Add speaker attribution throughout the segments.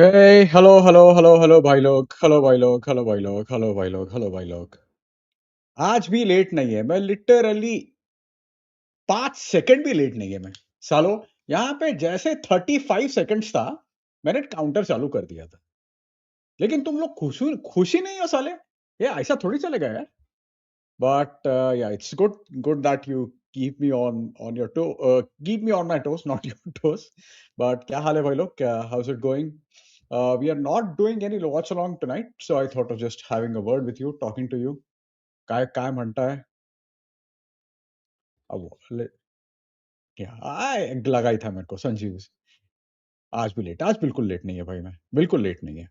Speaker 1: Hello भाई लोग, hello भाई लोग। आज भी लेट नहीं है, मैं लिटरली 5 सेकंड भी लेट नहीं है मैं। सालो, यहाँ पे जैसे 35 सेकंड्स था, मैंने काउंटर चालू कर दिया था। लेकिन तुम लोग खुशी खुशी नहीं हो साले। ये ऐसा थोड़ी चलेगा यार। But ya it's good that you keep me on my toes, not your toes. But क्या हाल है भाई लोग, क्या how's it going? We are not doing any watch along tonight, so I thought of just having a word with you, talking to you. काय काय म्हणता है? अब क्या आए लगा ही था मेरे को संजीव से। आज भी लेट, आज बिल्कुल लेट नहीं है भाई, मैं बिल्कुल लेट नहीं है।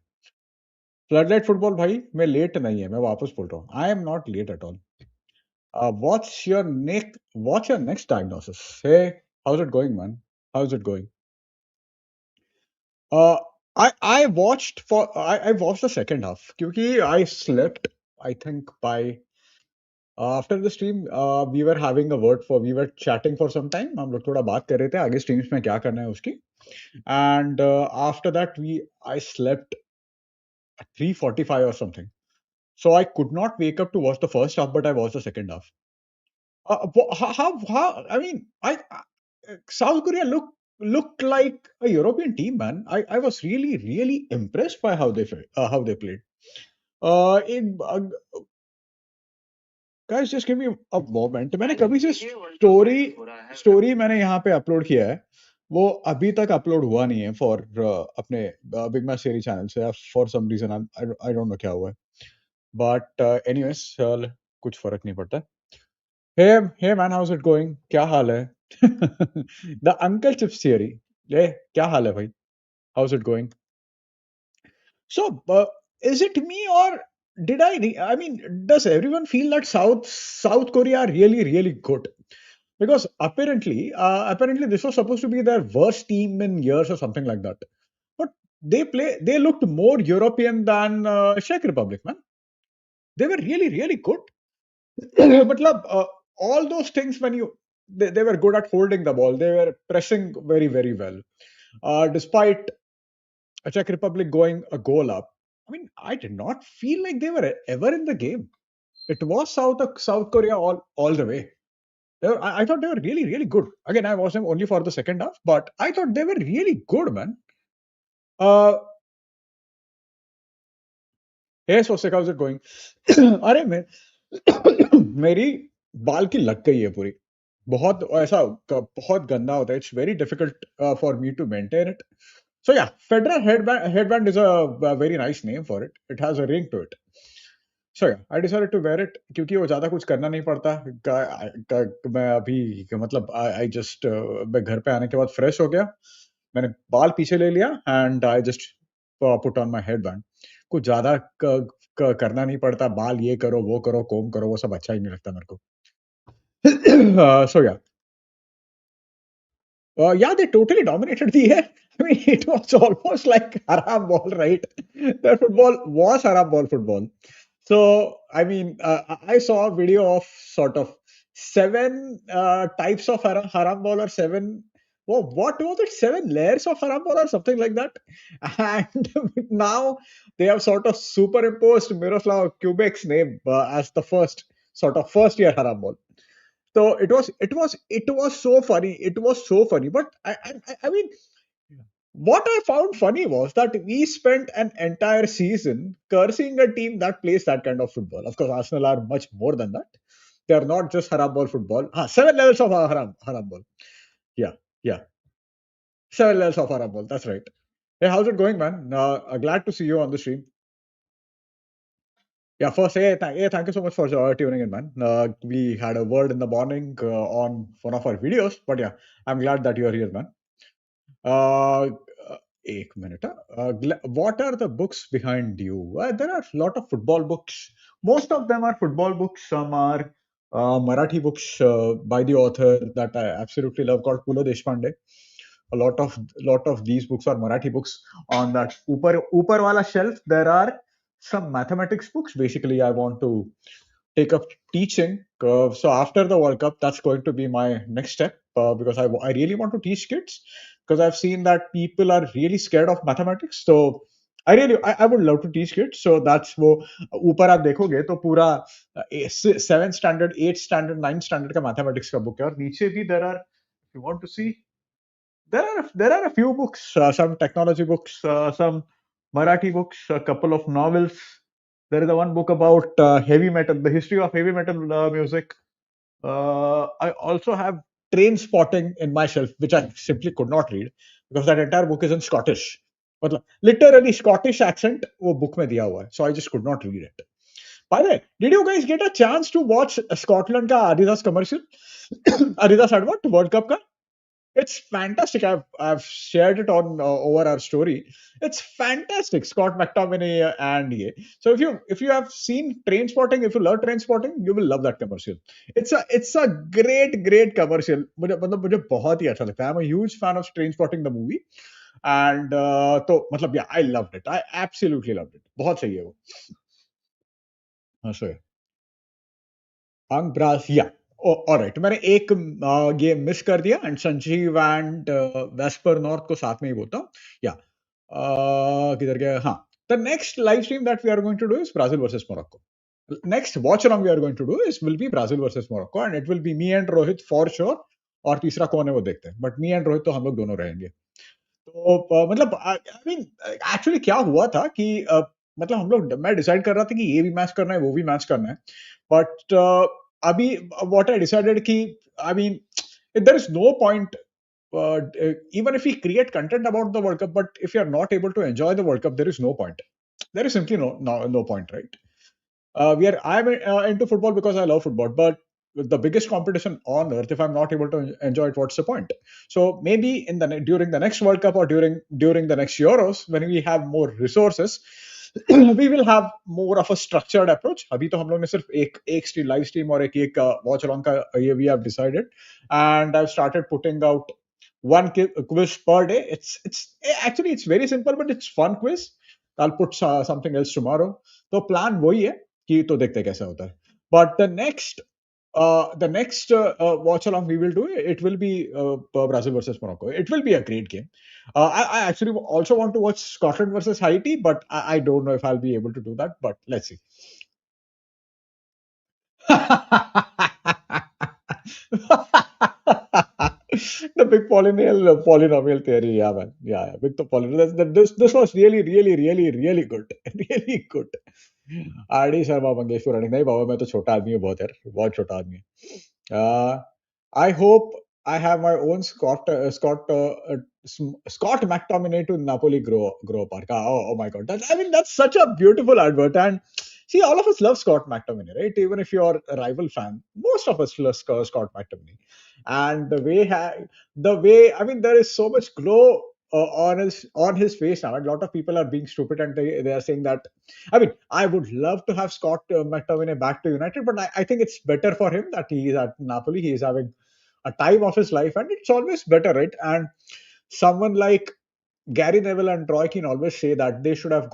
Speaker 1: फ्लडलाइट फुटबॉल भाई, मैं लेट नहीं है, मैं वापस बोल रहा हूँ, I am not late at all. What's your next diagnosis? Hey, how's it going, man? How's it going? Uh, I watched the second half क्योंकि I slept, I think by after the stream, we were chatting for some time. हम लोग थोड़ा बात कर रहे थे आगे streams में क्या करना है उसकी. And after that, I slept at 3:45 or something. So I could not wake up to watch the first half, but I watched the second half. I mean, South Korea looked like a European team, man. I was really impressed by how they played. In Guys, just give me a moment. मैंने कभी से story मैंने यहाँ पे upload किया है, वो अभी तक अपलोड हुआ नहीं है फॉर अपने बिग मैच सीरीज चैनल से for some reason. I don't know क्या हुआ है, बट एनीवेज कुछ फर्क नहीं पड़ता। Hey hey man, how's it going? क्या हाल है? The uncle chips theory. ये क्या हाल है भाई? How's it going? So, is it me or I mean, does everyone feel that South Korea are really good? Because apparently this was supposed to be their worst team in years or something like that. But they looked more European than Czech Republic, man. They were really good. But all those things they were good at holding the ball. They were pressing very well. Despite Czech Republic going a goal up, I mean, I did not feel like they were ever in the game. It was South Korea all the way. I thought they were really good. Again, I watched them only for the second half, but I thought they were really good, man. Uh, hey, so how's it going? अरे मैं मेरी बाल की लग गई है पूरी। बहुत ऐसा बहुत गंदा होता है। It's very difficult for me to maintain it. So yeah, Federer headband is a very nice name for it. It has a ring to it. So yeah, I decided to wear it क्योंकि वो ज़्यादा कुछ करना नहीं पड़ता। मैं अभी मतलब I just मैं घर पे आने के बाद फ्रेश हो गया, मैंने बाल पीछे ले लिया and I just put on my headband. कुछ ज़्यादा करना नहीं पड़ता, बाल ये करो वो करो कोम करो, वो सब अच्छा ही नहीं लगता मेरे को। So yeah, they totally dominated the air. I mean, it was almost like haram ball, right? The football was haram ball football. So, I mean, I saw a video of sort of seven types of haram ball, or seven. Well, what was it? 7 layers of haram ball or something like that. And now they have sort of superimposed Miroslav Kubek's name as the first year haram ball. So it was so funny. It was so funny. But I mean, what I found funny was that we spent an entire season cursing a team that plays that kind of football. Of course, Arsenal are much more than that. They are not just haram ball football. 7 levels of haram ball. Yeah, yeah, 7 levels of haram ball. That's right. Hey, how's it going, man? Glad to see you on the stream. Yeah, first, thank you so much for tuning in, man. We had a word in the morning on one of our videos, but yeah, I'm glad that you're here, man. Uh, एक minute. What are the books behind you? There are a lot of football books. Most of them are football books. Some are Marathi books by the author that I absolutely love called Pula Deshpande. A lot of these books are Marathi books. On that upar wala shelf, there are some mathematics books. Basically, I want to take up teaching. So after the World Cup, that's going to be my next step because I really want to teach kids because I've seen that people are really scared of mathematics. So I would love to teach kids. So that's वो ऊपर आप देखोगे तो पूरा 7th standard, 8th standard, 9th standard का mathematics का book है और नीचे भी there are, if you want to see, there are a few books, some technology books, some Marathi books, a couple of novels. There is a one book about heavy metal, the history of heavy metal music. I also have Train Spotting in my shelf, which I simply could not read because that entire book is in Scottish. मतलब literally Scottish accent वो book में दिया हुआ है, so I just could not read it. By the way, did you guys get a chance to watch Scotland का Adidas commercial? Adidas advert World Cup का? It's fantastic. I've shared it on over our story. It's fantastic. Scott McTominay and ये. So if you have seen Train Spotting, if you love Train Spotting, you will love that commercial. It's a great commercial. मुझे बहुत ही अच्छा लगता है. I'm a huge fan of Train Spotting the movie. And तो मतलब yeah, I loved it. I absolutely loved it. बहुत सही है वो. हाँ, so Angbra's, yeah. Oh, all right. मैंने एक गेम मिस कर दिया and Sanjeev and VSEPR north को साथ में ही बोलता हूँ या किधर गया हाँ the next live stream that we are going to do is Brazil versus Morocco next watch along we are going to do is will be Brazil versus Morocco and it will be me and Rohit for sure और तीसरा कौन है वो देखते हैं but me and Rohit तो हम लोग दोनों रहेंगे तो मतलब आई मीन एक्चुअली क्या हुआ था कि मतलब हम लोग मैं डिसाइड कर रहा था कि ये भी मैच करना है वो भी मैच करना है बट अभी व्हाट आई डिसाइडेड कि I mean there is no point even if we create content about the World Cup, but if you are not able to enjoy the World Cup, there is no point. There is simply no point, right? I'm into football because I love football, but the biggest competition on earth, if I'm not able to enjoy it, what's the point? So maybe during the next World Cup or during the next Euros, when we have more resources, we will have more of a structured approach. अभी तो हम लोग ने सिर्फ एक stream live stream और एक watch along का ये we have decided, and I've started putting out one quiz per day. It's very simple, but it's fun quiz. I'll put something else tomorrow. तो प्लान वही है कि तो देखते कैसा होता है but the next watch along we will do it will be Brazil versus Morocco. It will be a great game. I actually also want to watch Scotland versus Haiti, but I don't know if I'll be able to do that. But let's see. The big polynomial theory, yeah, man, yeah, big polynomial. This was really good, really good. RD Sharma Mungeshpur running नहीं बाबा मैं तो छोटा आदमी हूँ बहुत छोटा आदमी है I hope I have my own Scott McTominay to Napoli grow park. Oh my god. I mean that's such a beautiful advert and see all of us love Scott McTominay, right? Even if you're a rival fan, most of us love Scott McTominay. And the way I mean there is so much glow on his face now. A lot of people are being stupid and they are saying that I mean, I would love to have Scott McTominay back to United, but I think it's better for him that he is at Napoli. He is having a time of his life, and it's always better, right? And someone like Gary Neville and Troy Keane always say that they should have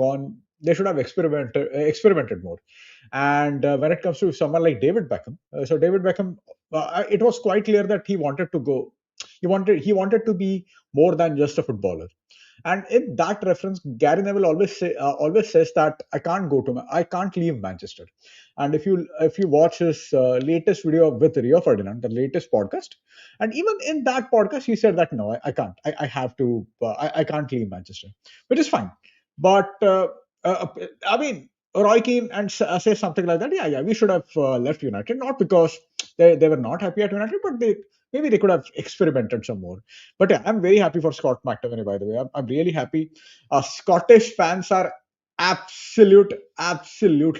Speaker 1: experimented more. And when it comes to someone like David Beckham, so David Beckham, it was quite clear that he wanted to go. He wanted to be more than just a footballer. And in that reference, Gary Neville always says that I can't leave Manchester. And if you watch his latest video with Rio Ferdinand, the latest podcast, and even in that podcast, he said that no, I can't. I have to. I can't leave Manchester, which is fine. But uh, I mean, Roy Keane and says something like that. Yeah, we should have left United, not because they were not happy at United, but maybe they could have experimented some more. But yeah, I'm very happy for Scott McTominay. By the way, I'm really happy. Scottish fans are absolutely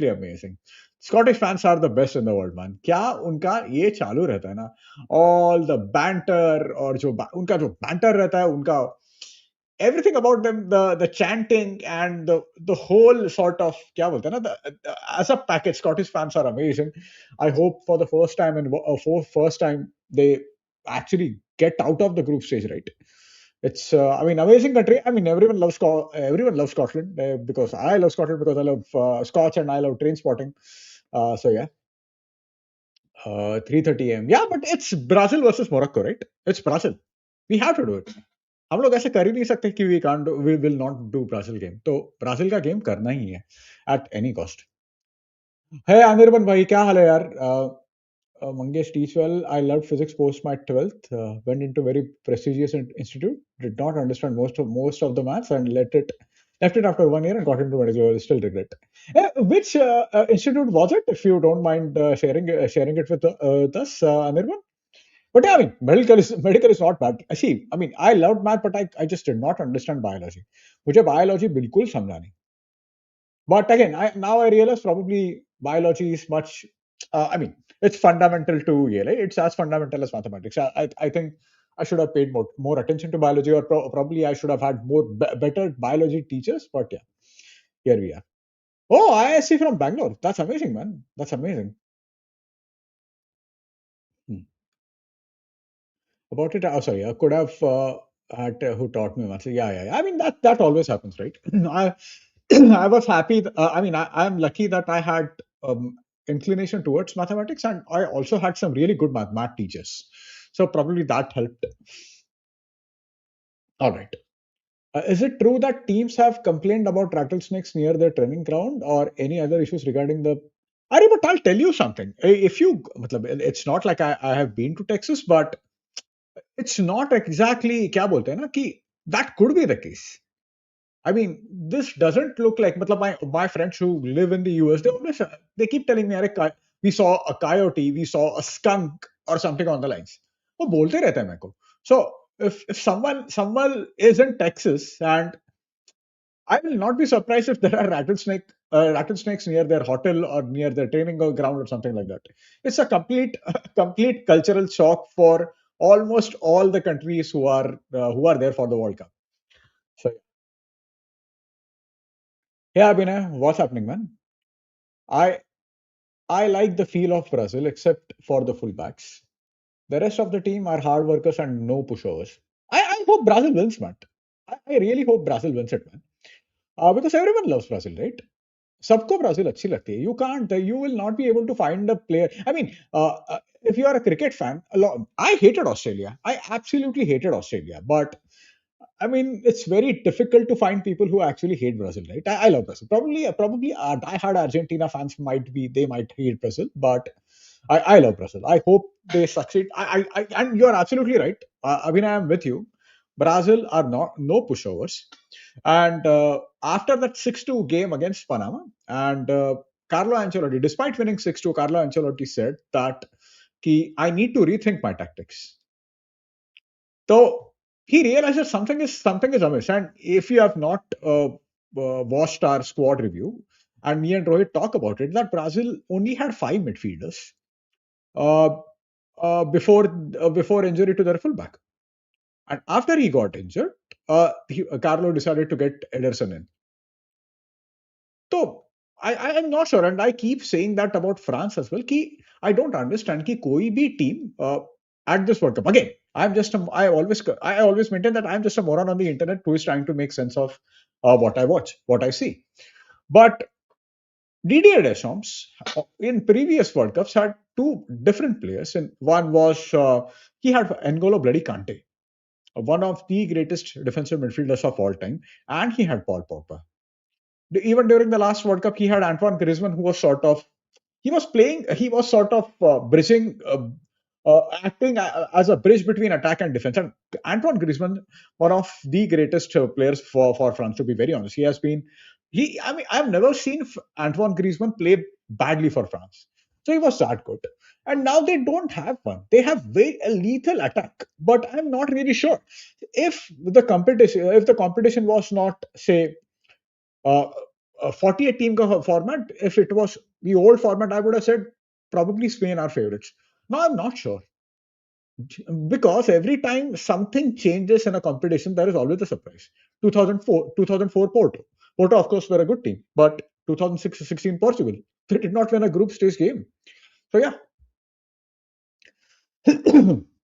Speaker 1: amazing. Scottish fans are the best in the world, man. क्या उनका ये चालू रहता है ना all the banter और उनका जो banter रहता है उनका everything about them the chanting and the whole sort of क्या बोलते हैं ना as a package Scottish fans are amazing. I hope for the first time they actually get out of the group stage, right? It's I mean amazing country. I mean everyone loves Scotland because I love Scotland because I love Scotch and I love train spotting. So yeah, 3:30 a.m. Yeah, but it's Brazil versus Morocco, right? It's Brazil. We have to do it. हम लोग ऐसे कर ही नहीं सकते कि we will not do Brazil game, तो Brazil का game करना ही है एट एनी कॉस्ट. है अनिर्बन भाई, क्या हाल है यार? Mangesh Teachwell, I loved physics post my 12th. Went into very prestigious institute. Did not understand most of the maths and left it after 1 year and got into medical. Still regret. Which institute was it? If you don't mind sharing it with us, Anirban. But yeah, I mean, medical is not bad. See, I mean, I loved math, but I just did not understand biology. मुझे biology बिल्कुल समझा नहीं. But again, now I realize probably biology is much. I mean, it's fundamental to yeah, right? It's as fundamental as mathematics. I think I should have paid more attention to biology, or probably I should have had better biology teachers. But yeah, here we are. Oh, ISC from Bangalore. That's amazing, man. That's amazing. Hmm. About it, oh, sorry, I could have had who taught me much. Yeah. I mean, that always happens, right? I I was happy. I mean, I'm lucky that I had inclination towards mathematics, and I also had some really good math teachers. So probably that helped. All right. Is it true that teams have complained about rattlesnakes near their training ground or any other issues regarding the? Ari, but I'll tell you something. If you, matlab, it's not like I have been to Texas, but it's not exactly क्या बोलते हैं ना कि that could be the case. I mean, this doesn't look like. मतलब my friends who live in the US, they keep telling me, अरे we saw a coyote, we saw a skunk or something on the lines. वो बोलते रहते हैं मेरे को. So if someone is in Texas, and I will not be surprised if there are rattlesnakes near their hotel or near their training ground or something like that. It's a complete cultural shock for almost all the countries who are there for the World Cup. So yeah, Abhinay, what's happening, man? I I like the feel of Brazil except for the fullbacks. The rest of the team are hard workers and no pushovers. I hope Brazil wins, man. I really hope Brazil wins it, man. Because everyone loves Brazil, right? सबको Brazil अच्छी लगती है. You will not be able to find a player. I mean, if you are a cricket fan, I hated Australia. I absolutely hated Australia. But I mean, it's very difficult to find people who actually hate Brazil, right? I love Brazil. Probably diehard Argentina fans might hate Brazil, but I love Brazil. I hope they succeed. And you're absolutely right. Abhinay, I'm with you. Brazil are not no pushovers. And after that 6-2 game against Panama, and Carlo Ancelotti, despite winning 6-2, Carlo Ancelotti said that I need to rethink my tactics. So he realizes something is amiss. And if you have not watched our squad review, and me and Rohit talk about it, that Brazil only had five midfielders uh, before injury to their fullback. And after he got injured, Carlo decided to get Ederson in. So I am not sure, and I keep saying that about France as well. I don't understand कि कोई भी team at this World Cup again. I always maintain that I'm just a moron on the internet who is trying to make sense of what I watch, what I see. But Didier Deschamps in previous World Cups had two different players, and one was he had N'Golo Bloody Kante, one of the greatest defensive midfielders of all time, and he had Paul Pogba. Even during the last World Cup, he had Antoine Griezmann, who was he was sort of bridging, acting as a bridge between attack and defense. And Antoine Griezmann, one of the greatest players for France, to be very honest, I mean, I've never seen Antoine Griezmann play badly for France. So he was that good. And now they don't have one. They have a lethal attack, but I'm not really sure if the competition was not, say, uh, a 48 team format. If it was the old format, I would have said probably Spain are favorites. Now I'm not sure, because every time something changes in a competition, there is always a surprise. 2004 Porto. Porto, of course, were a good team, but 2016 Portugal, they did not win a group stage game. So yeah,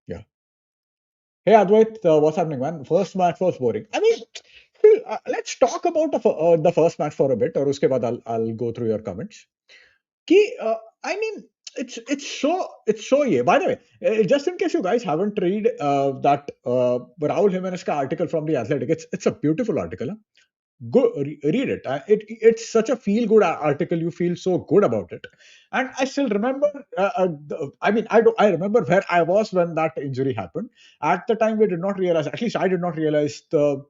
Speaker 1: yeah. Hey Advait, what's happening, man? First match was boring. I mean, let's talk about the first match for a bit, or uske baad I'll go through your comments. I mean, it's so yeah. By the way, just in case you guys haven't read that Raul Jimenez ka article from the Athletic, it's a beautiful article. Huh? Go read it. It's such a feel good article. You feel so good about it. And I still remember. I mean, I remember where I was when that injury happened. At the time, we did not realize. At least I did not realize the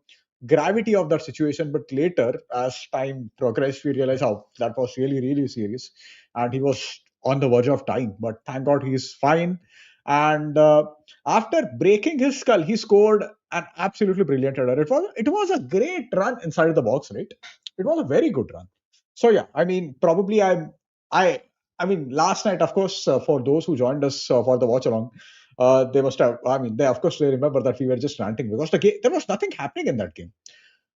Speaker 1: gravity of that situation. But later, as time progressed, we realized how that was really really serious, and he was on the verge of dying. But thank God he's fine. And after breaking his skull, he scored an absolutely brilliant header. It was a great run inside the box, right? It was a very good run. So yeah, I mean, probably I I mean, last night, of course, for those who joined us for the watch along, they must have. I mean, they of course they remember that we were just ranting because there was nothing happening in that game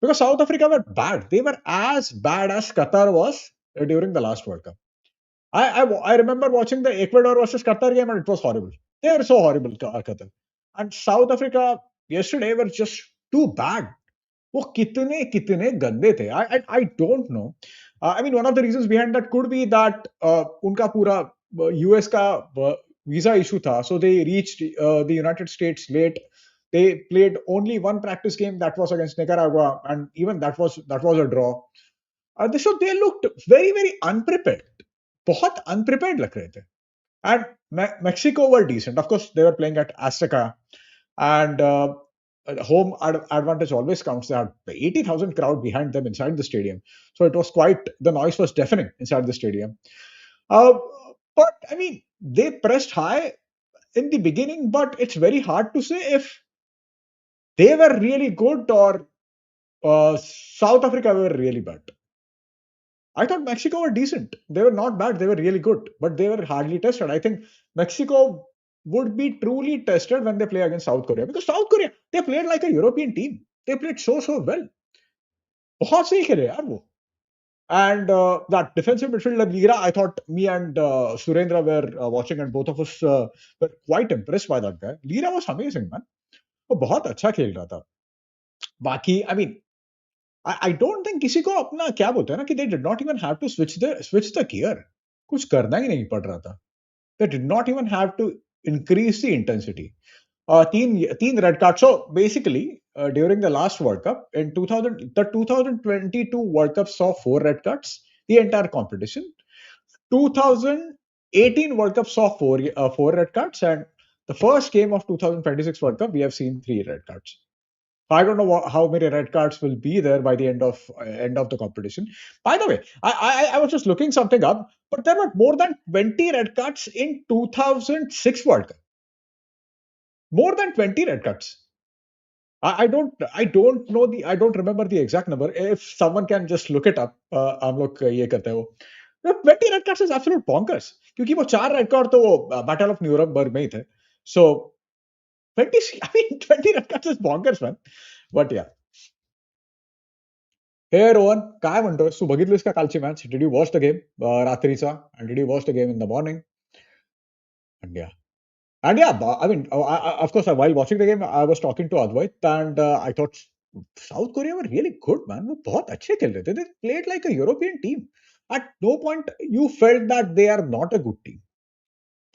Speaker 1: because South Africa were bad. They were as bad as Qatar was during the last World Cup. I remember watching the Ecuador versus Qatar game and it was horrible. They were so horrible, Qatar. And South Africa yesterday were just too bad. वो कितने कितने गंदे थे. I don't know. I mean, one of the reasons behind that could be that उनका पूरा US का visa issue था, so they reached the United States late. They played only one practice game that was against Nicaragua, and even that was a draw. So they looked very very unprepared. बहुत unprepared लग रहे थे. And Mexico were decent. Of course, they were playing at Azteca, and home advantage always counts. They had 80,000 crowd behind them inside the stadium, so it was quite the noise was deafening inside the stadium. Uh, but I mean, they pressed high in the beginning, but it's very hard to say if they were really good or South Africa were really bad. I thought Mexico were decent. They were not bad. They were really good, but they were hardly tested. I think Mexico would be truly tested when they play against South Korea because South Korea they played like a European team. They played so well. बहुत सही खेले यार वो. And that defensive midfielder Lira, I thought me and Surendra were watching, and both of us were quite impressed by that guy. Lira was amazing, man. वो बहुत अच्छा खेल रहा था. बाकी, I mean, I don't think किसी को अपना क्या बोलते हैं ना कि they did not even have to switch the gear. कुछ करना ही नहीं पड़ रहा था. They did not even have to increase the intensity. तीन red cards. So basically, during the last World Cup in 2022 World Cup saw 4 red cards. The entire competition. 2018 World Cup saw four red cards, and the first game of 2026 World Cup we have seen 3 red cards. I don't know how many red cards will be there by the end of the competition. By the way, I was just looking something up, but there were more than 20 red cards in 2006 World Cup. More than 20 red cards. I don't remember the exact number. If someone can just look it up, हम लोग ये करते हैं वो. No, 20 red cards is absolute bonkers. क्योंकि वो 4 red card तो वो Battle of Nuremberg में ही थे. So 20, I mean 20 red cards is bonkers, man. But yeah. हे रोहन काय म्हणतोस तू बघितलीस का कालची match did you watch the game रात्रीचा and did you watch the game in the morning and yeah I mean of course while watching the game I was talking to Advait and I thought South Korea were really good man वो बहुत अच्छे खेल रहे थे they played like a European team at no point you felt that they are not a good team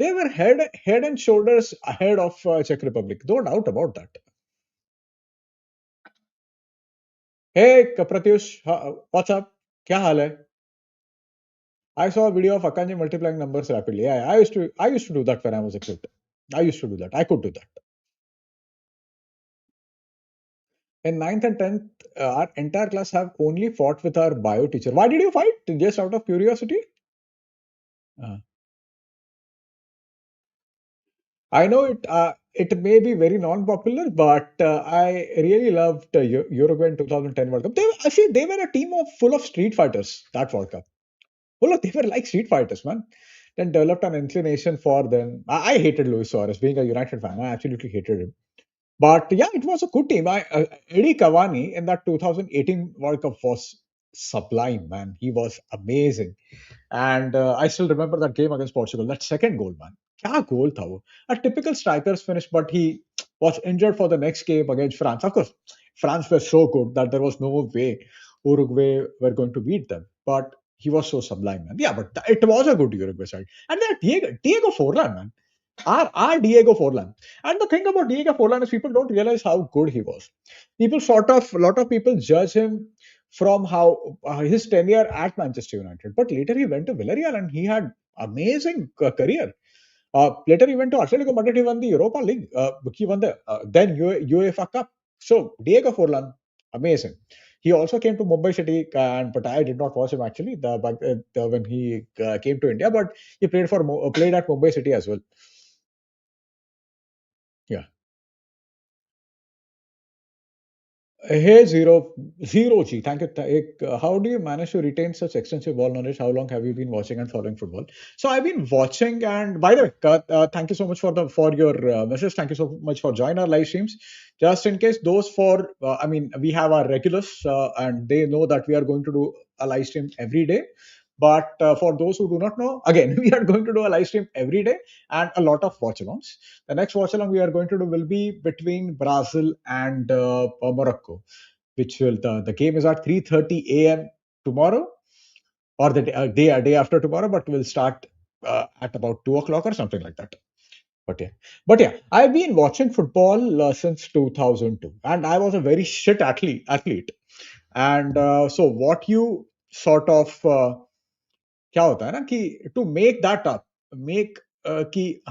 Speaker 1: they were head and shoulders ahead of Czech Republic no doubt about that. Hey Pratyush what's up क्या हाल है. I saw a video of Akanji multiplying numbers rapidly. Yeah, I used to do that when I was a kid. I used to do that. I could do that. In ninth and 10th, our entire class have only fought with our bio teacher. Why did you fight? Just out of curiosity? Uh, I know it may be very non-popular, but I really loved Uruguay in 2010 World Cup. They were a team full of street fighters, that World Cup. Well, they were like street fighters, man. Then developed an inclination for them. I hated Luis Suarez. Being a United fan, I absolutely hated him. But yeah, it was a good team. Eddie Cavani in that 2018 World Cup was sublime, man. He was amazing. And I still remember that game against Portugal. That second goal, man. क्या goal था वो? A typical striker's finish, but he was injured for the next game against France. Of course, France were so good that there was no way Uruguay were going to beat them. But he was so sublime, man. Yeah, but it was a good Uruguay side. And then Diego Forlan, man. Our Diego Forlan. And the thing about Diego Forlan is people don't realize how good he was. A lot of people judge him from how his tenure at Manchester United. But later he went to Villarreal and he had amazing career. Later he went to Atletico Madrid. He won the Europa League. He won the then UEFA Cup. So Diego Forlan, amazing. He also came to Mumbai City, and but I did not watch him actually when he came to India. But he played at Mumbai City as well. Yeah. Hey, zero G. Thank you. How do you manage to retain such extensive ball knowledge? How long have you been watching and following football? So I've been watching, and by the way, thank you so much for your message. Thank you so much for joining our live streams. Just in case those I mean, we have our regulars, and they know that we are going to do a live stream every day. But for those who do not know, again, we are going to do a live stream every day and a lot of watch-alongs. The next watch along we are going to do will be between Brazil and Morocco, which will the game is at 3:30 a.m. tomorrow or the day after tomorrow, but we'll start at about 2 o'clock or something like that. But yeah, I've been watching football since 2002, and I was a very shit athlete. And so what you sort of क्या होता है ना कि to make that up, make कि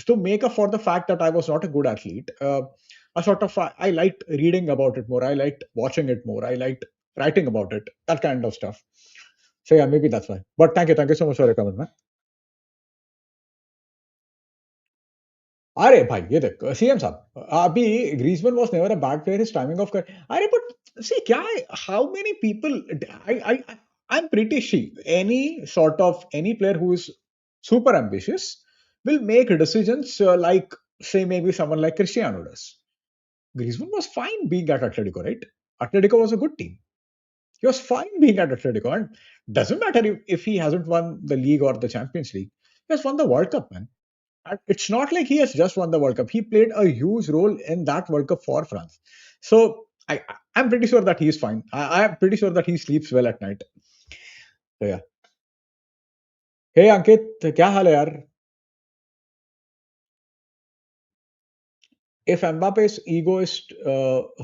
Speaker 1: to make up for the fact that I was not a good athlete, I sort of I liked reading about it more. I liked watching it more. I liked writing about it, that kind of stuff. So yeah, maybe that's why. But thank you so much for your comment, man. अरे भाई ये देख CM साहब अभी Griezmann was never a bad player his timing of कर अरे but सी क्या है how many people I am pretty she any sort of any player who is super ambitious will make decisions like say maybe someone like Cristiano does. Griezmann was fine being at Atletico, right? Atletico was a good team. He was fine being at Atletico, and doesn't matter if he hasn't won the league or the Champions League. He has won the World Cup, man. And it's not like he has just won the World Cup. He played a huge role in that World Cup for France. So I'm pretty sure that he's fine. I'm pretty sure that he sleeps well at night. So yeah. Hey Ankit, क्या हाल है यार? If Mbappe's ego is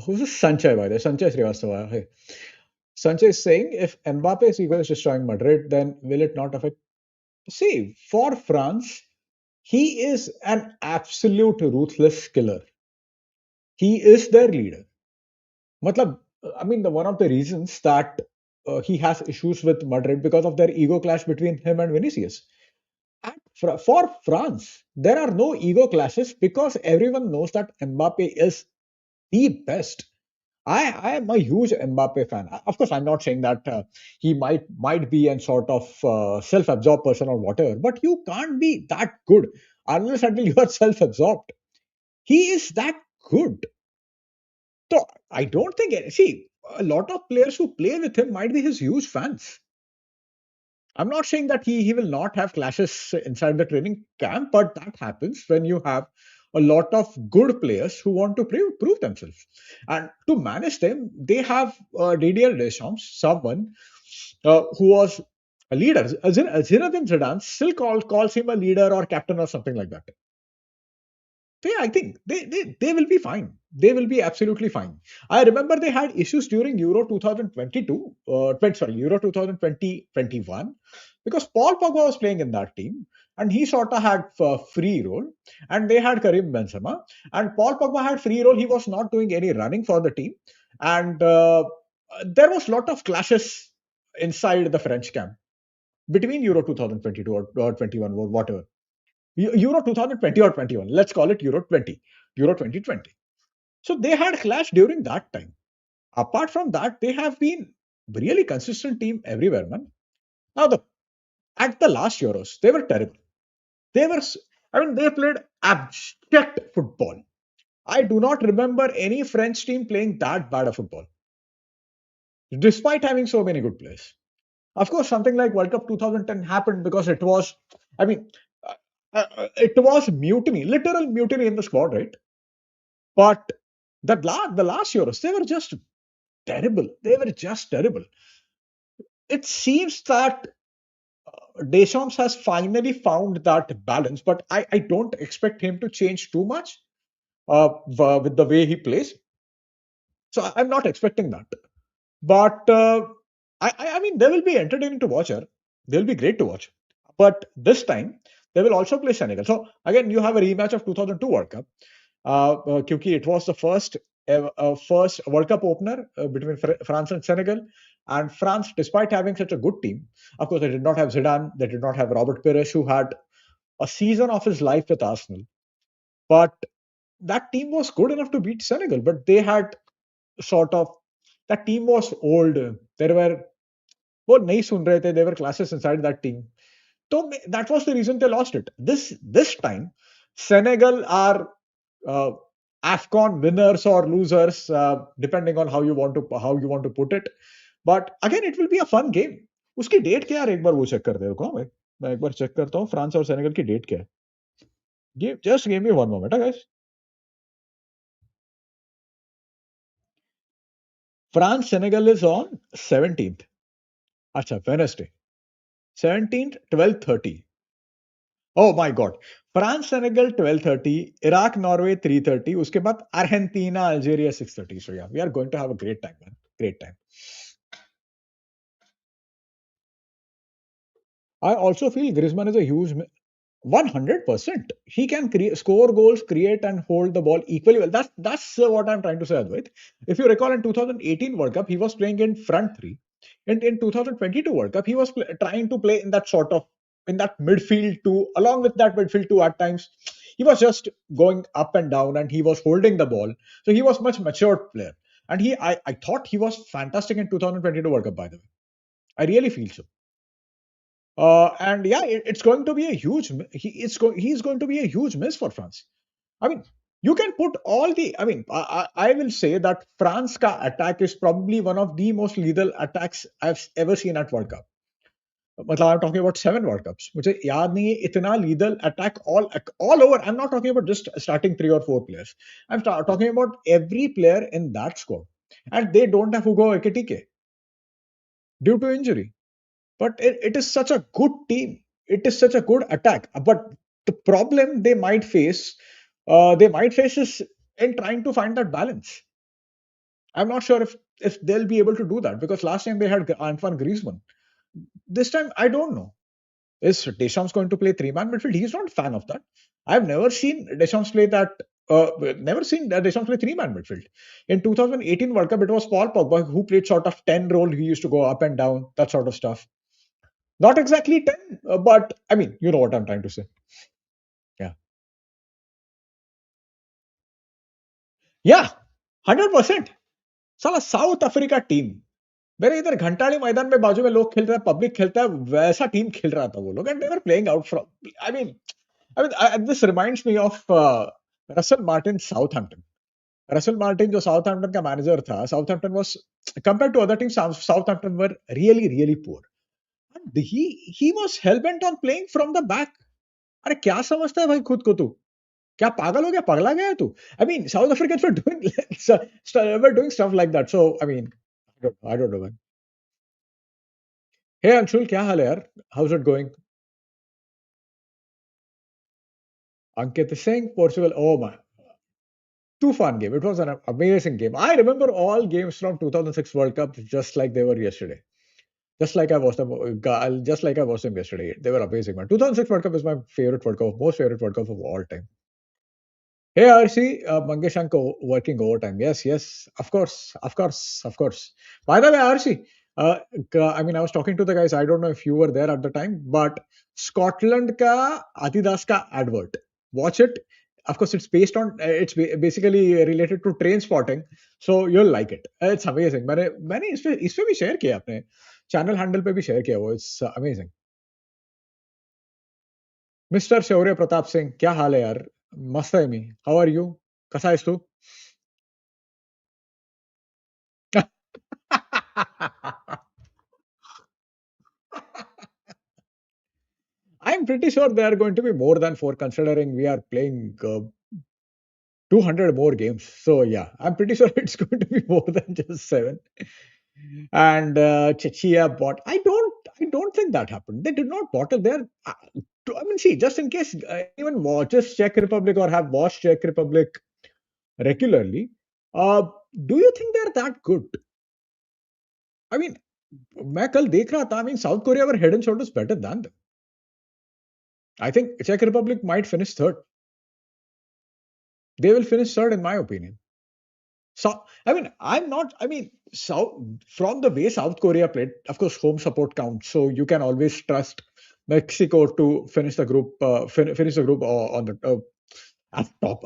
Speaker 1: who's this Sanchay by the way? Sanchay Srivastava. Hey. Sanchay is saying if Mbappe's ego is destroying Madrid, then will it not affect? See, for France, he is an absolute ruthless killer. He is their leader. Matlab, I mean, one of the reasons that he has issues with Madrid because of their ego clash between him and Vinicius. And for France, there are no ego clashes because everyone knows that Mbappe is the best. I am a huge Mbappe fan. Of course, I'm not saying that he might be a sort of self-absorbed person or whatever, but you can't be that good unless until you are self-absorbed. He is that good. So I don't think see a lot of players who play with him might be his huge fans. I'm not saying that he will not have clashes inside the training camp, but that happens when you have a lot of good players who want to prove themselves. And to manage them, they have Didier Deschamps, someone who was a leader. Zinedine Zidane still calls him a leader or captain or something like that. I think they will be fine. They will be absolutely fine. I remember they had issues during Euro 2022, Euro 2020-21, because Paul Pogba was playing in that team and he sort of had free role, and they had Karim Benzema, and Paul Pogba had free role. He was not doing any running for the team, and there was a lot of clashes inside the French camp between Euro 2022 or 21 or whatever. Euro 2020 or 21. Let's call it Euro 20, Euro 2020. So they had clash during that time. Apart from that, they have been really consistent team everywhere, man. Now at the last Euros, they were terrible. They were, I mean, they played abject football. I do not remember any French team playing that bad of football, despite having so many good players. Of course, something like World Cup 2010 happened because it was, I mean, it was mutiny, literal mutiny in the squad, right? But the last Euros, they were just terrible. They were just terrible. it seems that Deschamps has finally found that balance, but I don't expect him to change too much with the way he plays. So I'm not expecting that. But I mean, they will be entertaining to watch her. They'll be great to watch. But this time, they will also play Senegal. So again, you have a rematch of 2002 World Cup. Kyunki it was the first World Cup opener between France and Senegal. And France, despite having such a good team, of course, they did not have Zidane, they did not have Robert Pires, who had a season of his life with Arsenal. But that team was good enough to beat Senegal, but they had sort of that team was old. There were वो नहीं सुन रहे थे. There were clashes inside that team. So that was the reason they lost it. This time, Senegal are uh, AFCON winners or losers, depending on how you want to put it. But again, it will be a fun game. उसकी date क्या है एक बार वो check कर दे रुको भाई मैं एक बार चेक करता हूँ फ्रांस और सेनेगल की डेट क्या है just give me one moment guys France Senegal is on 17th अच्छा Wednesday 17th 12:30 Oh my God. France, Senegal 12:30, Iraq, Norway 3:30, उसके बाद Argentina, Algeria 6:30. So yeah, we are going to have a great time, man. Great time. I also feel Griezmann is a huge 100%. He can score goals, create and hold the ball equally well. That's what I'm trying to say, Advait. If you recall in 2018 World Cup, he was playing in front three. And in 2022 World Cup, he was trying to play in that sort of in that midfield too. Along with that midfield too, at times he was just going up and down and he was holding the ball. So he was much matured player. And I thought he was fantastic in 2022 World Cup. By the way, I really feel so. And yeah, it's going to be a huge. He's going to be a huge miss for France. I mean, you can put all the. I mean, I will say that France ka attack is probably one of the most lethal attacks I've ever seen at World Cup. मतलब I'm talking about 7 World Cups. मुझे याद नहीं है इतना lethal attack all over. I'm not talking about just starting 3 or 4 players. I'm talking about every player in that squad, and they don't have Hugo Ekitike due to injury. But it is such a good team. It is such a good attack. But the problem they might face is in trying to find that balance. I'm not sure if they'll be able to do that because last time they had Antoine Griezmann. This time I don't know. Is Deschamps going to play three-man midfield? He's not a fan of that. I've never seen Deschamps play that. Never seen Deschamps play three-man midfield. In 2018 World Cup, it was Paul Pogba who played sort of 10 role. He used to go up and down, that sort of stuff. Not exactly 10, but I mean, you know what I'm trying to say. Yeah. Yeah, 100%. साला south Africa team मेरे इधर घंटाली मैदान में बाजू में लोग खेलते हैं पब्लिक खेलता है वैसा टीम खेल रहा था वो लोग and they were playing out from I mean this reminds me of Russell Martin Southampton Russell Martin जो साउथहैम्पटन का मैनेजर था Southampton was compared to other teams Southampton were really poor and he was hell bent on playing from the back. अरे क्या समझता है भाई खुद को तू क्या पागल हो गया पगला गया है तू I mean south African were doing stuff like that so I mean I don't know man. Hey Anshul क्या हाल है यार how's it going Ankit is saying Portugal oh my too fun game it was an amazing game I remember all games from 2006 World Cup just like they were yesterday just like I watched them just like I watched them yesterday they were amazing man 2006 World Cup is my favorite World Cup most favorite World Cup of all time. Hey RC, Mangeshanko working overtime. Yes, yes, of course, of course, of course. By the way, RC, I mean, I was talking to the guys. I don't know if you were there at the time, but Scotland ka Adidas ka advert. Watch it. Of course, it's based on. It's basically related to train spotting, so you'll like it. It's amazing. मैंने इस पे भी share किया अपने channel handle पे भी share किया वो. It's amazing. मिस्टर शौर्य प्रताप सिंह क्या हाल है यार मस्त आहे मी हाउ आर यू कसा आहेस तू I'm pretty sure there are going to be more than 4 considering we are playing 200 more games. So yeah, I'm pretty sure it's going to be more than just 7. And Czechia bought. I don't think that happened. They did not bottle there. I mean, see, just in case anyone watches Czech Republic or have watched Czech Republic regularly, uh, do you think they're that good? I mean, मैं कल देख रहा था. I mean, South Korea were head and shoulders better than them. I think Czech Republic might finish third. They will finish third, in my opinion. So, I mean, I'm not. I mean, South from the way South Korea played, of course, home support counts. So you can always trust Mexico to finish the group. Finish the group on the at top.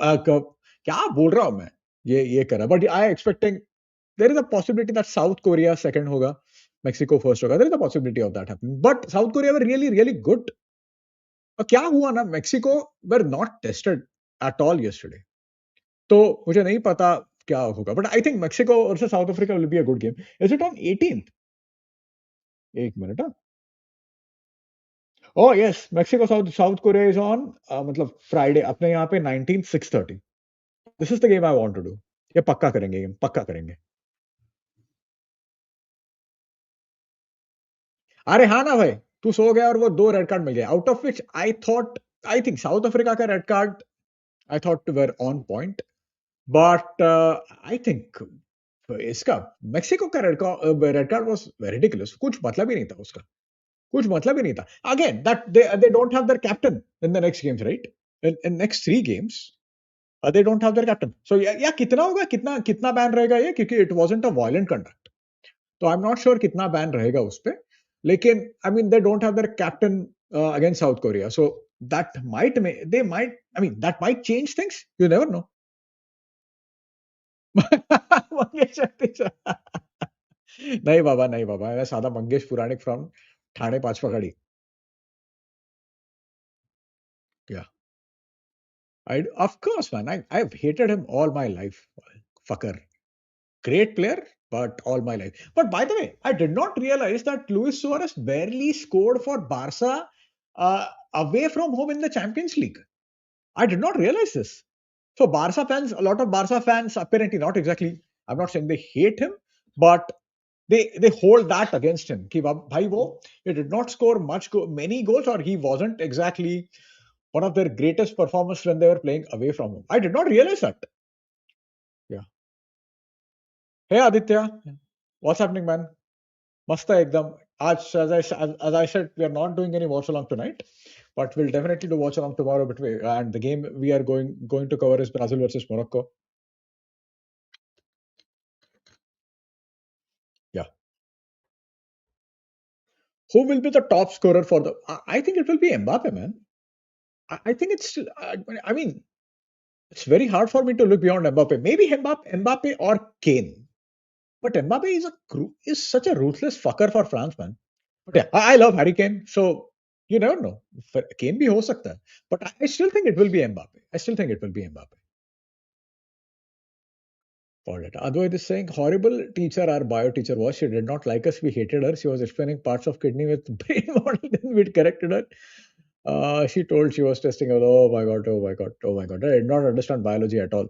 Speaker 1: क्या बोल रहा हूँ मैं? ये कर रहा. But I expecting there is a possibility that South Korea second होगा, Mexico first होगा. There is a possibility of that happening. But South Korea were really really good. और क्या हुआ ना, Mexico were not tested at all yesterday. तो मुझे नहीं पता क्या होगा. But I think Mexico versus South Africa will be a good game. Is it on 18th? एक मिनट. Oh yes, Mexico South South Korea is on मतलब Friday अपने यहाँ पे 19 6:30. This is the game I want to do. ये पक्का करेंगे, game पक्का करेंगे. अरे हाँ ना भाई, तू सो गया और वो दो रेड कार्ड मिल गए, out of which I think South Africa का red card I thought were on point. But I think इसका मेक्सिको का रेड कार्ड वाज रिडिकुलस. कुछ मतलब ही नहीं था उसका. कुछ मतलब ही नहीं था. Again, that they don't have their captain in the next games, right? In next three games, they don't have their captain. So yeah, कितना होगा, कितना कितना बैन रहेगा ये, क्योंकि it wasn't a violent conduct. तो I'm not sure कितना ban रहेगा उस पे. लेकिन I mean they don't have their captain against South Korea. So that that might change things. You never know. Mangesh नहीं बाबा, नहीं बाबा, मैं साधा Mangesh Puranik from Thane Pachpakhadi. Yeah. Of course, man. I've hated him all my life. Fucker. Great player, but all my life. But by the way, I did not realize that Luis Suarez barely scored for Barca away from home in the Champions League. I did not realize this. So Barca fans, a lot of Barca fans, apparently not exactly. I'm not saying they hate him, but they hold that against him. कि भाई वो he did not score many goals, or he wasn't exactly one of their greatest performers when they were playing away from home. I did not realize that. Yeah. Hey Aditya, what's happening, man? Masta ekdam. As I said, we are not doing any watch along tonight, but we'll definitely do watch along tomorrow. And the game we are going to cover is Brazil versus Morocco. Yeah. Who will be the top scorer for the? I think it will be Mbappe, man. I think it's. I mean, it's very hard for me to look beyond Mbappe. Maybe Mbappe or Kane. But Mbappe is such a ruthless fucker for France, man. But yeah, I love Harry Kane, so you never know. Kane भी हो सकता है. But I still think it will be Mbappe. I still think it will be Mbappe. For it. Advait is saying, horrible teacher our bio teacher was. She did not like us. We hated her. She was explaining parts of kidney with brain model. Then we corrected her. She told she was testing. Oh my god! Oh my god! Oh my god! I did not understand biology at all.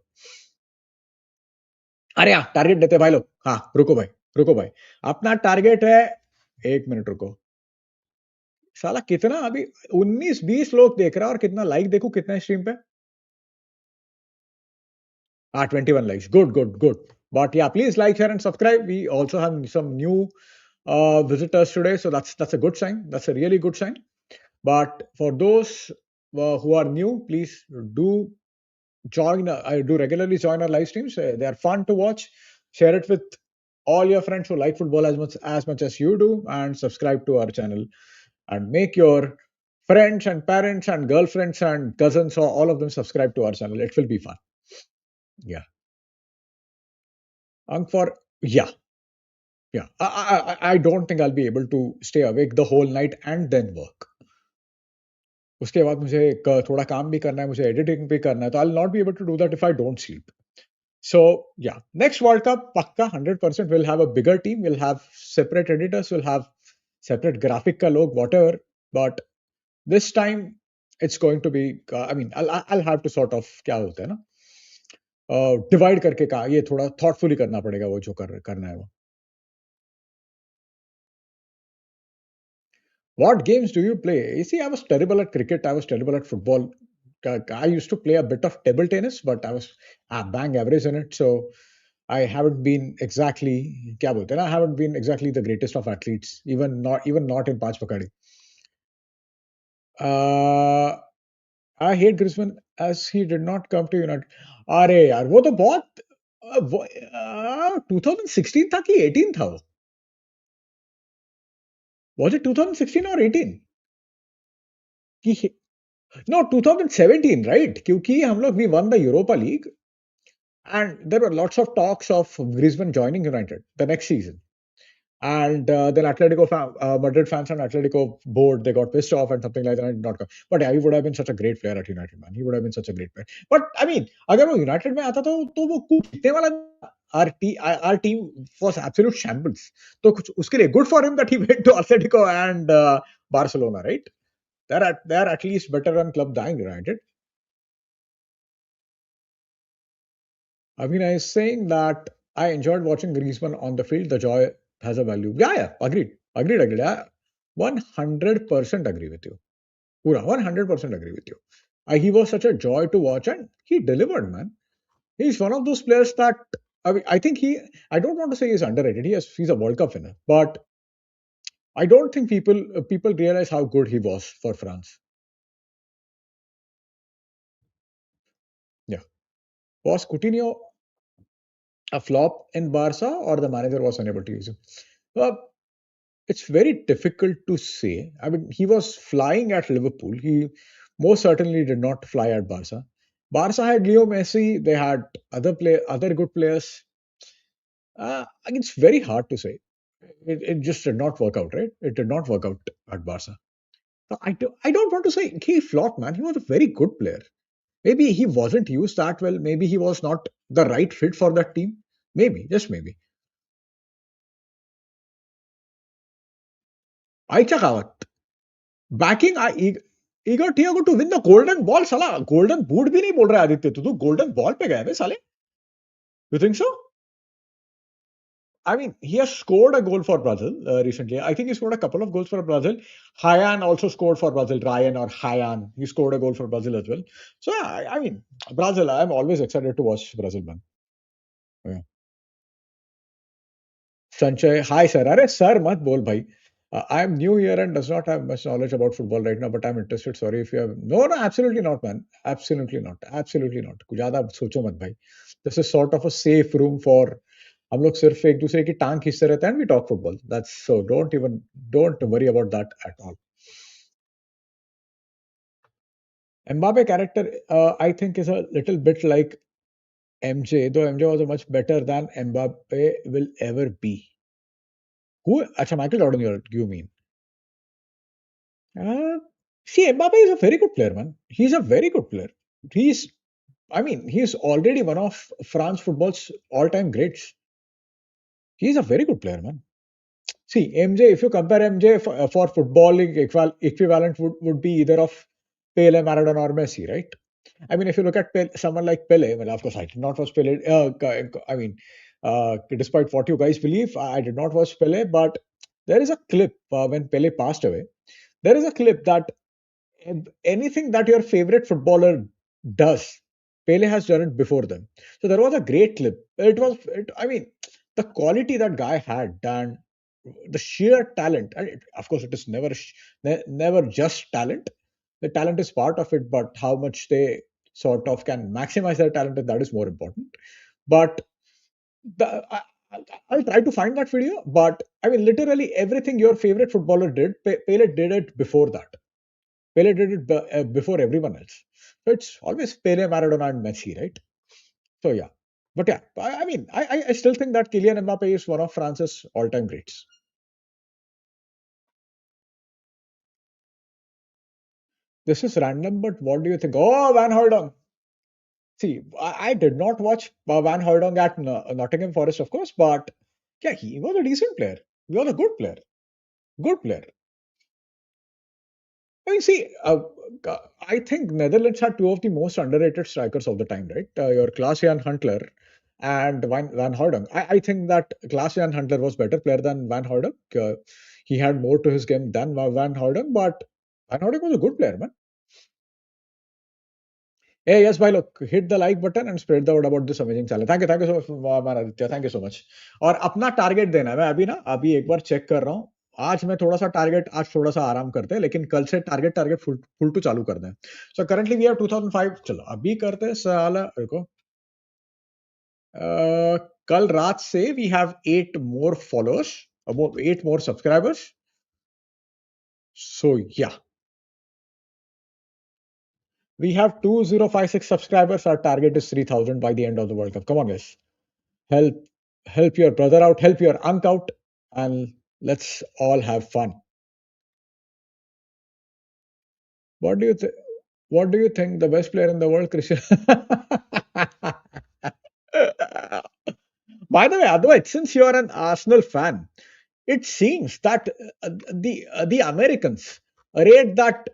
Speaker 1: अरे हाँ, target देते भाई लोग. हाँ, रुको भाई, रुको भाई. अपना टारगेट है. एक मिनट रुको. साला कितना अभी 19-20 लोग देख रहा है, और कितना लाइक देखो कितना स्ट्रीम पे. Ah, 21 likes. Good, good, good. But yeah, please like, share, and subscribe. We also have some new visitors today, so that's a good sign. That's a really good sign. But for those who are new, please do join. I do regularly join our live streams. They are fun to watch. Share it with all your friends who like football as much as you do, and subscribe to our channel. And make your friends and parents and girlfriends and cousins, or all of them, subscribe to our channel. It will be fun. Yeah. For yeah, yeah. I don't think I'll be able to stay awake the whole night and then work. उसके बाद मुझे थोड़ा काम भी करना है, मुझे editing भी करना है, तो I'll not be able to do that if I don't sleep. So yeah, next World Cup, pakka 100% we'll have a bigger team. We'll have separate editors. We'll have separate graphic ka log, whatever. But this time it's going to be. I mean, I'll have to sort of क्या होता है ना, divide करके का ये थोड़ा thoughtfully करना पड़ेगा वो जो करना है वो. What games do you play? You see, I was terrible at cricket. I was terrible at football. I used to play a bit of table tennis, but I was bang average in it. So I haven't been exactly क्या बोलते हैं ना, I haven't been exactly the greatest of athletes, even not in पांच पकड़ी. Uh, I hate Griezmann as he did not come to United. अरे यार वो तो बहुत 2016 था कि 18 था वो. Was it 2016 or 18? कि no 2017 right? क्योंकि हम लोग we won the Europa League and there were lots of talks of Griezmann joining United the next season. And then Madrid fans and Atletico board, they got pissed off and something like that and did not come. But yeah, he would have been such a great player at United, man. He would have been such a great player. But I mean, अगर वो United में आता तो वो कुछ जीतने वाला our team was absolute shambles. तो कुछ उसके लिए good for him that he went to Atletico and Barcelona, right? They're at least better run club than United. I mean, I was saying that I enjoyed watching Griezmann on the field. The joy has a value. Yeah, yeah, agreed. Yeah, 100% agree with you. Pura, 100% agree with you. He was such a joy to watch, and he delivered, man. He's one of those players that I mean, I think he. I don't want to say he's underrated. He's a World Cup winner, but I don't think people realize how good he was for France. Yeah, was Coutinho a flop in Barca, or the manager was unable to use him? Uh, It's very difficult to say. I mean, he was flying at Liverpool. He most certainly did not fly at Barca. Barca had Leo Messi. They had other good players. It's very hard to say. It just did not work out, right? It did not work out at Barca. I don't want to say he flopped, man. He was a very good player. Maybe he wasn't used that well. Maybe he was not the right fit for that team. Maybe, just maybe. Aicha Kawat. Backing eager Thiago to win the golden ball. साला golden boot भी नहीं बोल रहा है आदित्य. तू golden ball पे गया बे साले. You think so? I mean, he has scored a goal for Brazil recently. I think he scored a couple of goals for Brazil. Hyan also scored for Brazil. Ryan or Hyan, he scored a goal for Brazil as well. So I mean, Brazil. I'm always excited to watch Brazil, man. Yeah. Sanjay, hi sir. अरे sir मत बोल भाई. I'm new here and does not have much knowledge about football right now, but I'm interested. Sorry if you have. No, no, absolutely not, man. Absolutely not. Absolutely not. कुछ ज़्यादा सोचो मत भाई. This is sort of a safe room for हम लोग सिर्फ एक दूसरे की टांग खींचते रहते हैं and we talk football. That's so don't worry about that at all. Mbappe character, I think, is a little bit like MJ, though MJ was a much better than Mbappe will ever be. Who? अच्छा, Michael Jordan, you mean? Uh, See, Mbappe is a very good player, man. He's a very good player. He's, I mean, he's already one of France football's all-time greats. He's a very good player, man. See, MJ, if you compare MJ for footballing equivalent would be either of Pele, Maradona, or Messi, right? I mean, if you look at someone like Pele, well, of course, I did not watch Pele. I mean, despite what you guys believe, I did not watch Pele, but there is a clip when Pele passed away. There is a clip that anything that your favorite footballer does, Pele has done it before them. So there was a great clip. I mean, the quality that guy had and the sheer talent. And of course, it is never just talent. The talent is part of it, but how much they sort of can maximize their talent, that is more important. But the, I, I'll try to find that video. But I mean, literally everything your favorite footballer did, Pele did it before that. Pele did it before everyone else. So it's always Pele, Maradona, and Messi, right? So yeah. But yeah, I mean, I still think that Kylian Mbappe is one of France's all-time greats. This is random, but what do you think? Oh, Van Hooydonk. See, I did not watch Van Hooydonk at Nottingham Forest, of course, but yeah, he was a decent player. He was a good player. Good player. I mean, see, I think Netherlands had two of the most underrated strikers of the time, right? Your Klaas-Jan Huntelaar and Van Hooydonk. I think that Klaas-Jan Huntelaar was better player than Van Hooydonk. he had more to his game than Van Horden, but Van Horden was a good player, man. Hey, yes, भाई look, hit the like button and spread the word about this amazing channel. Thank you so much, man Aditya. Thank you so much. और अपना target देना है, मैं अभी एक बार check कर रहा हूँ. आज मैं थोड़ा सा टारगेट आज थोड़ा सा आराम करते हैं, लेकिन कल से टारगेट टारगेट फुल टू चालू कर दें. So currently we have 2005. चलो अभी करते हैं साला रुको. कल रात से we have 8 more followers, about 8 more subscribers. So yeah, we have 2056 subscribers. Our target is 3000 by the end of the World Cup. Come on, guys. Help help your brother out, help your uncle out, and let's all have fun. What do you think? What do you think the best player in the world, Christian? By the way, otherwise, since you are an Arsenal fan, it seems that the Americans rate that.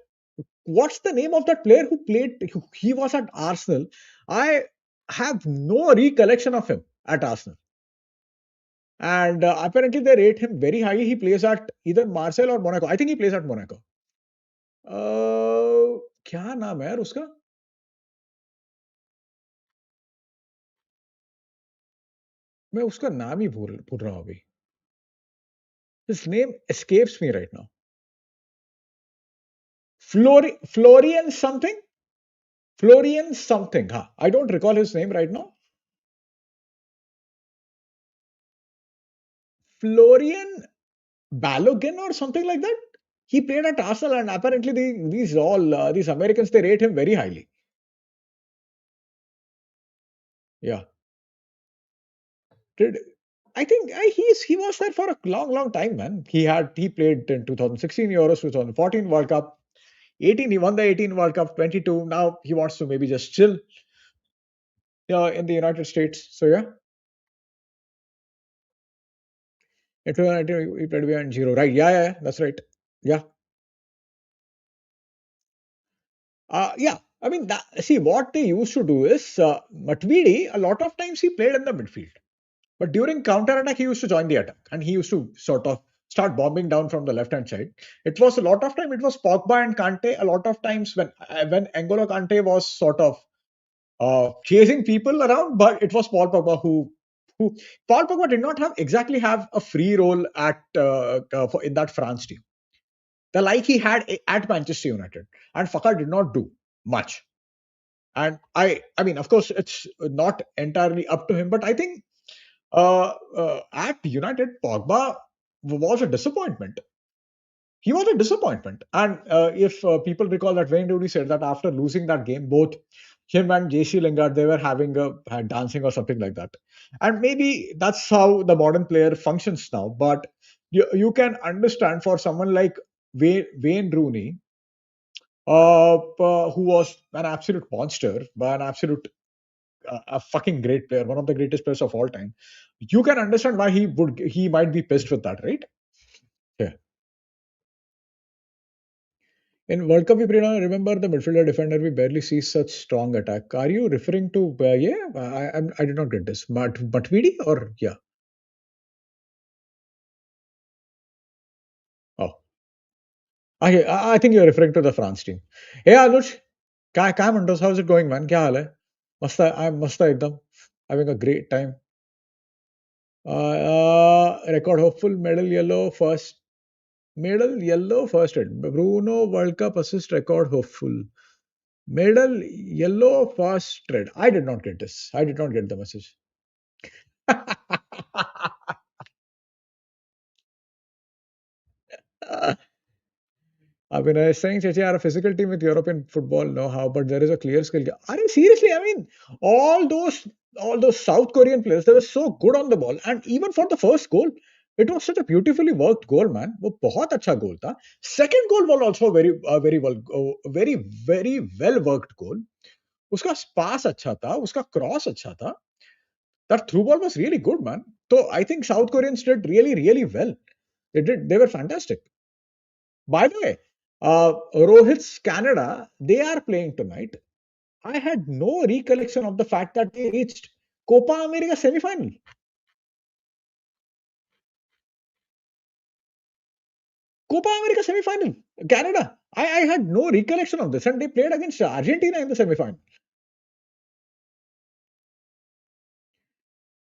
Speaker 1: What's the name of that player who played? He was at Arsenal. I have no recollection of him at Arsenal. And apparently they rate him very high. He plays at either Marseille or Monaco. I think he plays at Monaco. क्या नाम है यार उसका? मैं उसका नाम ही भूल रहा हूँ अभी. His name escapes me right now. Florian something? Florian something. Huh. I don't recall his name right now. Florian Balogun or something like that. He played at Arsenal, and apparently these Americans, they rate him very highly. Yeah. Did I think he was there for a long time, man. He played in 2016 Euros, 2014 World Cup, 18 he won the 18 World Cup, 22. Now he wants to maybe just chill in the United States. So yeah, in 2019 he played behind zero. Right? Yeah, that's right. Yeah. Yeah. I mean, see what they used to do is Matuidi. A lot of times he played in the midfield. But during counter-attack, he used to join the attack and he used to sort of start bombing down from the left-hand side. It was a lot of time, it was Pogba and Kante. A lot of times when N'Golo Kante was sort of chasing people around, but it was Paul Pogba who Paul Pogba did not exactly have a free role in that France team. The like he had at Manchester United. And Faka did not do much. And I mean, of course, it's not entirely up to him, but I think at United, Pogba was a disappointment. He was a disappointment. And if people recall that Wayne Rooney said that after losing that game, both him and JC Lingard, they were having a dancing or something like that. And maybe that's how the modern player functions now. But you can understand for someone like Wayne Rooney, who was an absolute monster, an absolute a fucking great player, one of the greatest players of all time. You can understand why he might be pissed with that, right? Yeah. In World Cup, we remember the midfielder defender. We barely see such strong attack. Are you referring to? Yeah, I did not get this. Matuidi or yeah? Oh, okay. I think you're referring to the France team. Hey, Anush, काय म्हणतोस? How's it going, man? क्या हाल है? मस्त आहे. I'm मस्त आहे एकदम. Having a great time. Record hopeful, medal yellow, first red. Bruno World Cup assist record hopeful. Medal yellow first red. I did not get this. I did not get the message. Abhinay is saying Chechi are a physical team with European football know-how, but there is a clear skill gap. Are you seriously? I mean, all those South Korean players, they were so good on the ball, and even for the first goal, it was such a beautifully worked goal, man. वो बहुत अच्छा goal था. Second goal was also very well worked goal. उसका pass अच्छा था, उसका cross अच्छा था. That through ball was really good, man. So I think South Koreans did really well. They were fantastic. By the way, Rohit's Canada, they are playing tonight. I had no recollection of the fact that they reached Copa America semi-final. Copa America semi-final, Canada. I had no recollection of this, and they played against Argentina in the semi-final.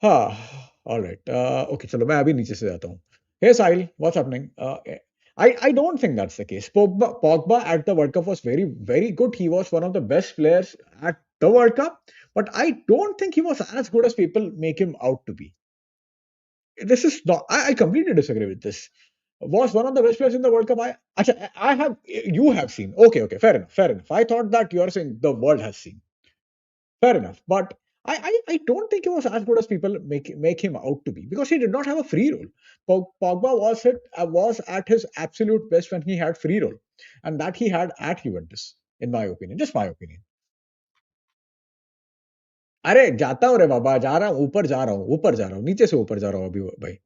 Speaker 1: हाँ, all right. Okay, चलो मैं अभी नीचे से जाता हूँ. Hey Sahil, what's happening? I don't think that's the case. Pogba at the World Cup was very very good. He was one of the best players at the World Cup, but I don't think he was as good as people make him out to be. This is not. I completely disagree with this. Was one of the best players in the World Cup. I have you have seen. Okay, okay, fair enough, fair enough. I thought that you are saying the world has seen. Fair enough, but I don't think he was as good as people make him out to be because he did not have a free role. Pogba was at his absolute best when he had free role, and that he had at Juventus, in my opinion. Just my opinion. अरे जाता हूँ रे बाबा जा रहा हूँ ऊपर जा रहा हूँ ऊपर जा रहा हूँ नीचे से ऊपर जा रहा हूँ अभी भाई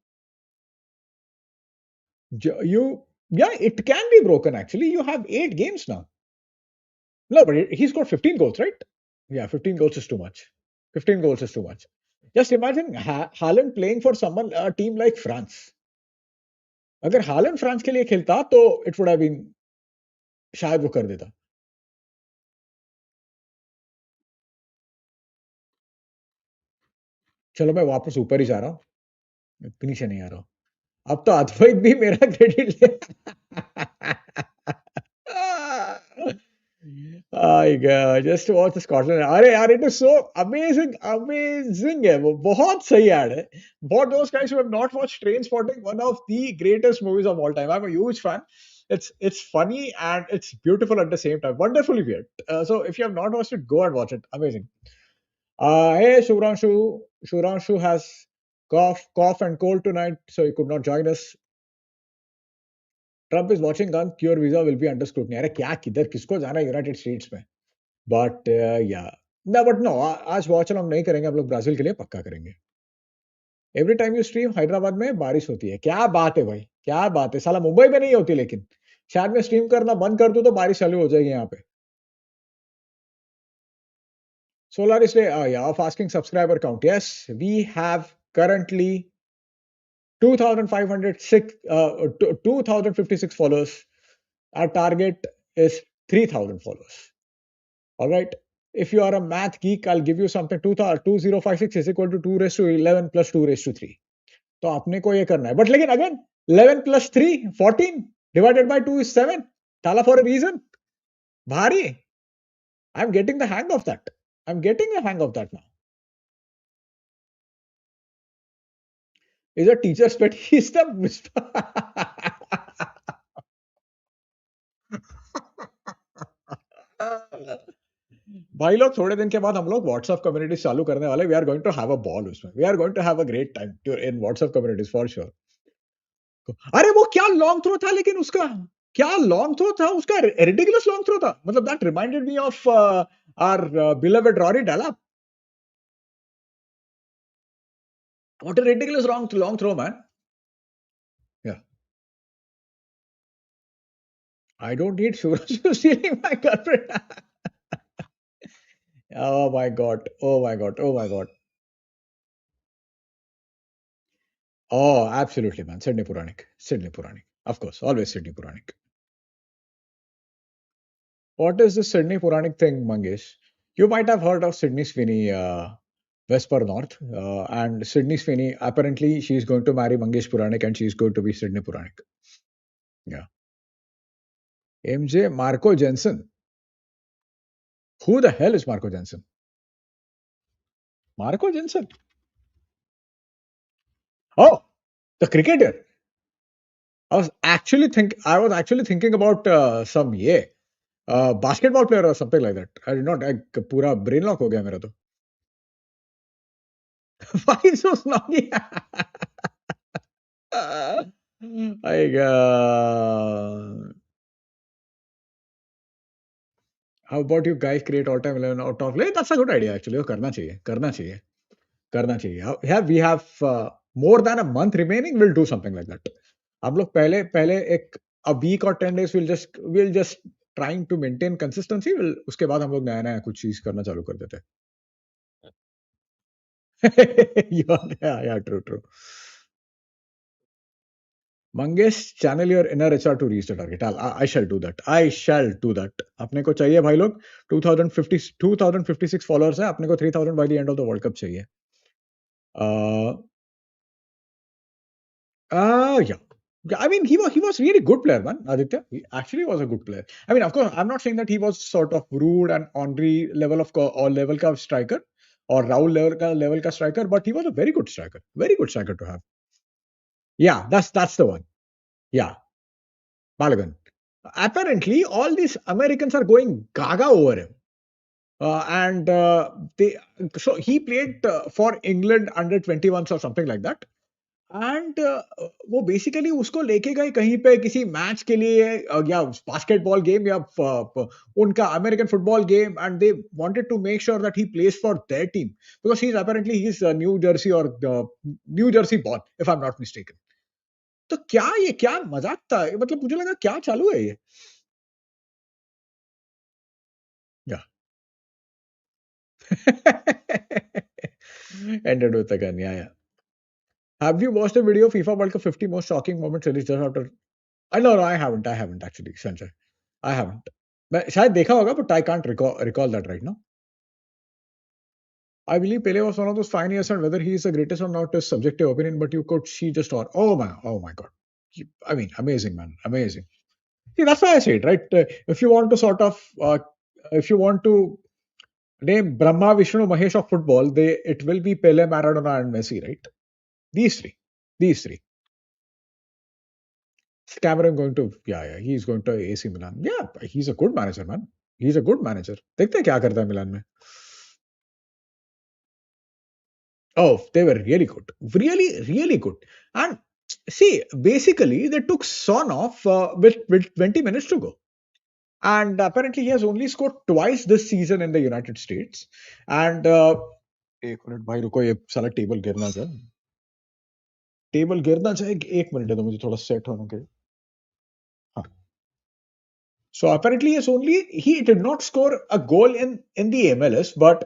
Speaker 1: you yeah it can be broken actually you have 8 games now no but he's got 15 goals right yeah 15 goals is too much 15 goals is too much just imagine Haaland playing for someone a team like France अगर Holland France के लिए खेलता तो it would have been शायद वो कर देता चलो मैं वापस ऊपर ही जा रहा हूँ नीचे नहीं आ रहा हूँ अब तो अद्वैत भी मेरा क्रेडिट ले जस्ट वॉच स्कॉटलैंड अरे यार it is so amazing amazing है वो बहुत सही ऐड है for those guys who have not watched train spotting one of the greatest movies of all time I am a huge fan it's funny and it's beautiful at the same time wonderfully weird so if you have not watched it go and watch it amazing hey Shuranshu has cough and cold tonight so he could not join us Trump is watching gun your visa will be under scrutiny अरे क्या किधर किसको जाना है United states में but या ना but no आज वॉच अलॉन्ग नहीं करेंगे हम लोग ब्राजील के लिए पक्का करेंगे every time you stream Hyderabad में बारिश होती है क्या बात है भाई क्या बात है साला मुंबई में नहीं होती लेकिन शायद मैं स्ट्रीम करना बंद कर दूं तो बारिश चालू हो जाएगी यहाँ पे सोलर इसलिए या of asking subscriber count yes we have currently 2506 2056 followers our target is 3000 followers all right if you are a math geek I'll give you something 2056 is equal to 2 raised to 11 plus 2 raised to 3 तो अपने को ये करना है but लेकिन again 11 plus 3 14 divided by 2 is 7 thala for a reason भारी I'm getting the hang of that I'm getting the hang of that now is a teacher's pet he's the भाई लोग थोड़े दिन के बाद हम लोग व्हाट्सएप कम्युनिटीज चालू करने वाले we are going to have a ball उसमें we are going to have a great time in WhatsApp communities for sure अरे वो क्या लॉन्ग थ्रो था लेकिन उसका क्या लॉन्ग थ्रो था उसका रिडिकुलस लॉन्ग थ्रो था मतलब that reminded me of our beloved Rory Delap what a ridiculous long throw man yeah I don't need sugar stealing my girlfriend oh my god oh my god oh my god oh absolutely man Sydney Puranik of course always Sydney Puranik what is this Sydney Puranik thing Mangesh you might have heard of Sydney Sweeney Vesper North. And Sydney Sweeney, apparently, she's going to marry Mangesh Puranik and she's going to be Sydney Puranik. Yeah. MJ Marco Jensen. Who the hell is Marco Jensen? Marco Jensen? Oh, the cricketer. I was actually thinking about some basketball player or something like that. I did not. पूरा brain lock हो गया मेरा तो. Why so snoggy? I How about you guys create all time 11 out of play? That's a good idea actually. करना चाहिए, करना चाहिए, करना चाहिए. Yeah, we have more than a month remaining. We'll do something like that. हम लोग पहले पहले एक a week or 10 days we'll just trying to maintain consistency. उसके बाद हम लोग नया नया कुछ चीज करना चालू कर देते हैं. Yeah, true. Mangesh, channel your inner HR to reach the target. I shall do that. I shall do that. अपने को चाहिए भाई लोग 2056 फॉलोअर्स है, अपने को 3000 by the end of the World Cup चाहिए. uh, yeah. Yeah, I mean, he was really good player, man. Aditya, he actually was a good player. I mean, of course, I'm not saying that he was sort of rude and ornery level of or level ka striker or Raul level ka striker, but he was a very good striker to have. Yeah, that's the one. Yeah, Balogun. Apparently, all these Americans are going gaga over him. And they so he played for England under 21s or something like that. And वो basically उसको लेके गए कहीं पे किसी match के लिए या बास्केटबॉल गेम या उनका American football game and they wanted to make sure that he plays for their team because he is apparently he is New Jersey और New Jersey born if I am not mistaken. तो क्या मजाक था, मतलब मुझे लगा क्या चालू है ये. या ended with a gun. Yeah. Have you watched the video of FIFA World Cup 50 most shocking moments released just after? I know, no, I haven't actually, Sanjay. I haven't. मैं शायद देखा होगा, but I can't recall that right now. I believe Pele was one of those pioneers, and whether he is the greatest or not is subjective opinion. But you could see just all. Oh my God. I mean, amazing, man, amazing. See, that's why I say it, right? If you want to sort of, if you want to name Brahma, Vishnu, Mahesh of football, it will be Pele, Maradona, and Messi, right? These three, these three. Cameron going to, yeah, he's going to AC Milan. Yeah, he's a good manager, man. He's a good manager. देखते हैं क्या करता है मिलान में. Oh, they were really good. Really good. And see, basically, they took Son off with 20 minutes to go. And apparently, he has only scored twice this season in the United States. And एक minute भाई रुको, ये साला table गिरना चाहिए. Table गिरना चाहिए, एक मिनट है तो मुझे थोड़ा सेट होने के. हाँ. So apparently, he did not score a goal in the MLS, but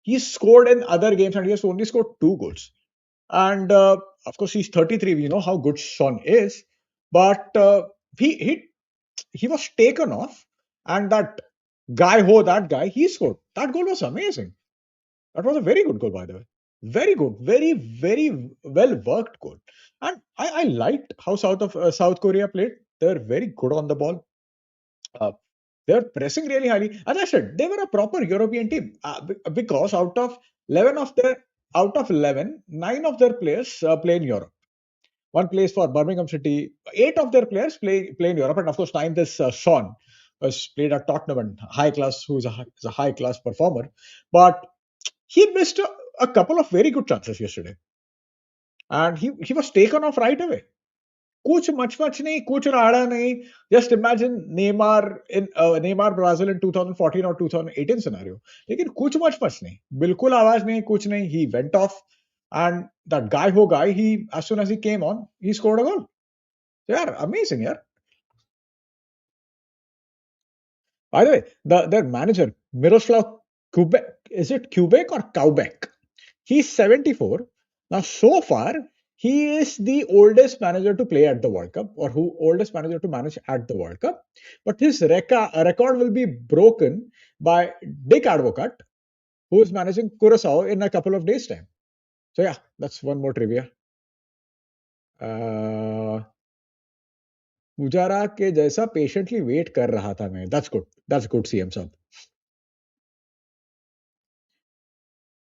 Speaker 1: he scored in other games, and he has only scored 2 goals. And of course, he's 33. We know how good Sean is, but he he he was taken off, and that guy, he scored. That goal was amazing. That was a very good goal, by the way. Very good, very well worked goal. And I liked how South Korea played. They're very good on the ball. Uh, they're pressing really highly. As I said, they were a proper European team because out of 11, 9 of their players play in Europe. One plays for Birmingham City. 8 of their players play in Europe, and of course, 9 this Sean has played at Tottenham and high class, who is is a high class performer. But he missed a couple of very good chances yesterday, and he was taken off right away. कुछ much नहीं, कुछ राड़ा नहीं. Just imagine Neymar Brazil in 2014 or 2018 scenario. लेकिन कुछ much नहीं, बिल्कुल आवाज नहीं, कुछ नहीं. He went off, and that guy, he as soon as he came on, he scored a goal. Yeah, amazing, yeah. By the way, their manager Miroslav Kubek, is it Kubek or Kaubek? He's 74. Now, so far, he is the oldest manager to play at the World Cup, or oldest manager to manage at the World Cup. But his record will be broken by Dick Advocat, who is managing Curacao in a couple of days' time. So yeah, that's one more trivia. Pujara के जैसा patiently wait कर रहा था मैं. That's good, CM साहब.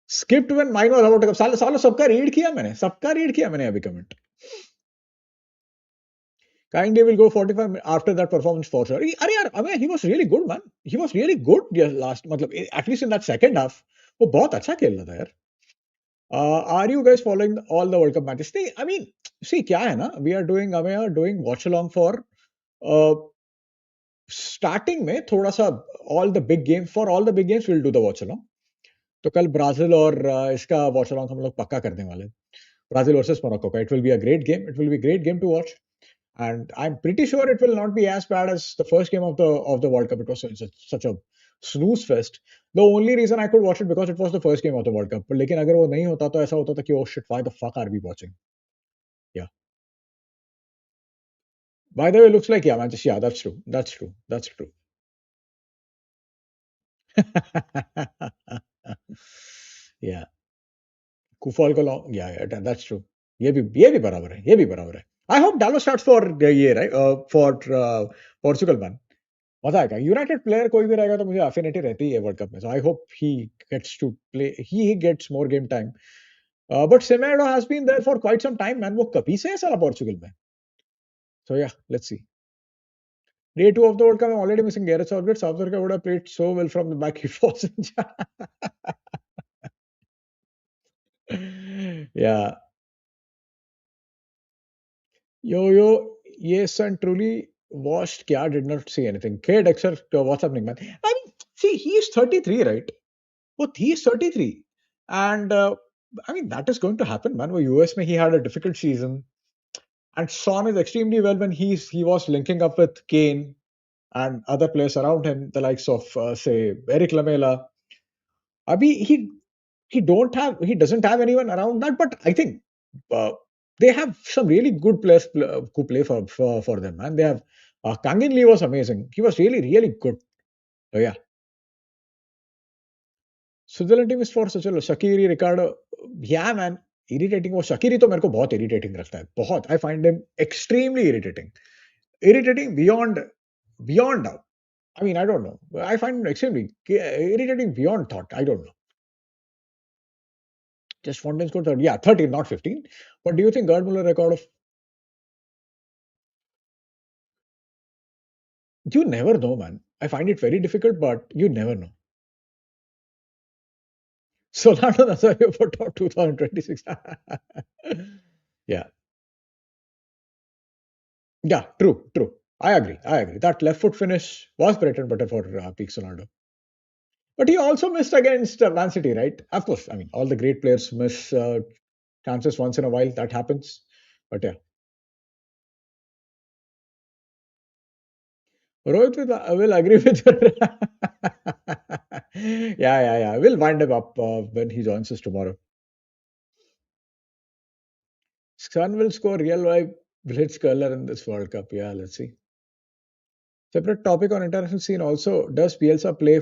Speaker 1: Skipped when mine was about to सालों सबका read किया मैंने अभी comment. Kind will go 45 after that performance for sure. अरे यार, I mean, he was really good, man. He was really good last, मतलब at least in that second half, वो बहुत अच्छा खेल रहा था यार. Are you guys following all the World Cup matches? नहीं, I mean, see क्या है ना, we are doing watch along for uh, starting में थोड़ा सा all the big games we'll do the watch along. तो कल ब्राजील और इसका वॉच अलॉन्ग हम लोग पक्का करने वाले हैं. ब्राजील वर्सेस मोरक्को का. It will be a great game. It will be great game to watch, and I'm pretty sure it will not be as bad as the first game of the World Cup. It was such a snooze fest. The only reason I could watch it because it was the first game of the World Cup. But लेकिन अगर वो नहीं होता तो ऐसा होता था कि oh shit, why the fuck are we watching? Yeah. By the way, looks like yeah, Manchester. Yeah, that's true. That's true. That's true. yeah, कुफॉल को लॉन्ग या दैट्स ट्रू ये भी बराबर है ये भी बराबर है आई होप डालो स्टार्ट्स फॉर ये राइट फॉर पोर्चुगल मैन मजा आएगा यूनाइटेड प्लेयर कोई भी रहेगा तो मुझे अफिनिटी रहती है वर्ल्ड कप में so I hope he gets to play he gets more game time but Semedo has been there for quite some time man वो कभी से है साला पोर्चुगल में so yeah let's see Day two of the World Cup, I'm already missing Gareth Southgate. South Africa would have played so well from the back. He wasn't. yeah. Yo, yes, and truly watched Kya did not see anything. K Dexter, what's happening, man? I mean, see, he is 33, right? But he is 33. And I mean, that is going to happen, man. US he had a difficult season. And Son is extremely well when he was linking up with Kane and other players around him, the likes of, say, Eric Lamela. Abhi, he doesn't have anyone around that, but I think uh, they have some really good players who play for them, and they have Kangin Lee was amazing. He was really good. So yeah, Switzerland team is for such a Shaqiri, Ricardo. Yeah, man, irritating. वो Shaqiri तो मेरे को बहुत irritating लगता है. बहुत. I find him extremely irritating. Irritating beyond doubt. I mean, I don't know. I find him extremely irritating beyond thought. I don't know. Just Fontaine scored 30. Yeah, 13, not 15. But do you think Gerd Muller record of you never know, man. I find it very difficult, but you never know. Solano Nazario for top 2026. yeah. Yeah, true. I agree. That left foot finish was bread and butter for Peak Solano. But he also missed against Man City, right? Of course, I mean, all the great players miss chances once in a while. That happens. But yeah. Rohit will agree with you. yeah. We'll wind him up when he joins us tomorrow. Sun will score real life blitz curler in this World Cup. Yeah, let's see. Separate topic on international scene also. Does Bielsa play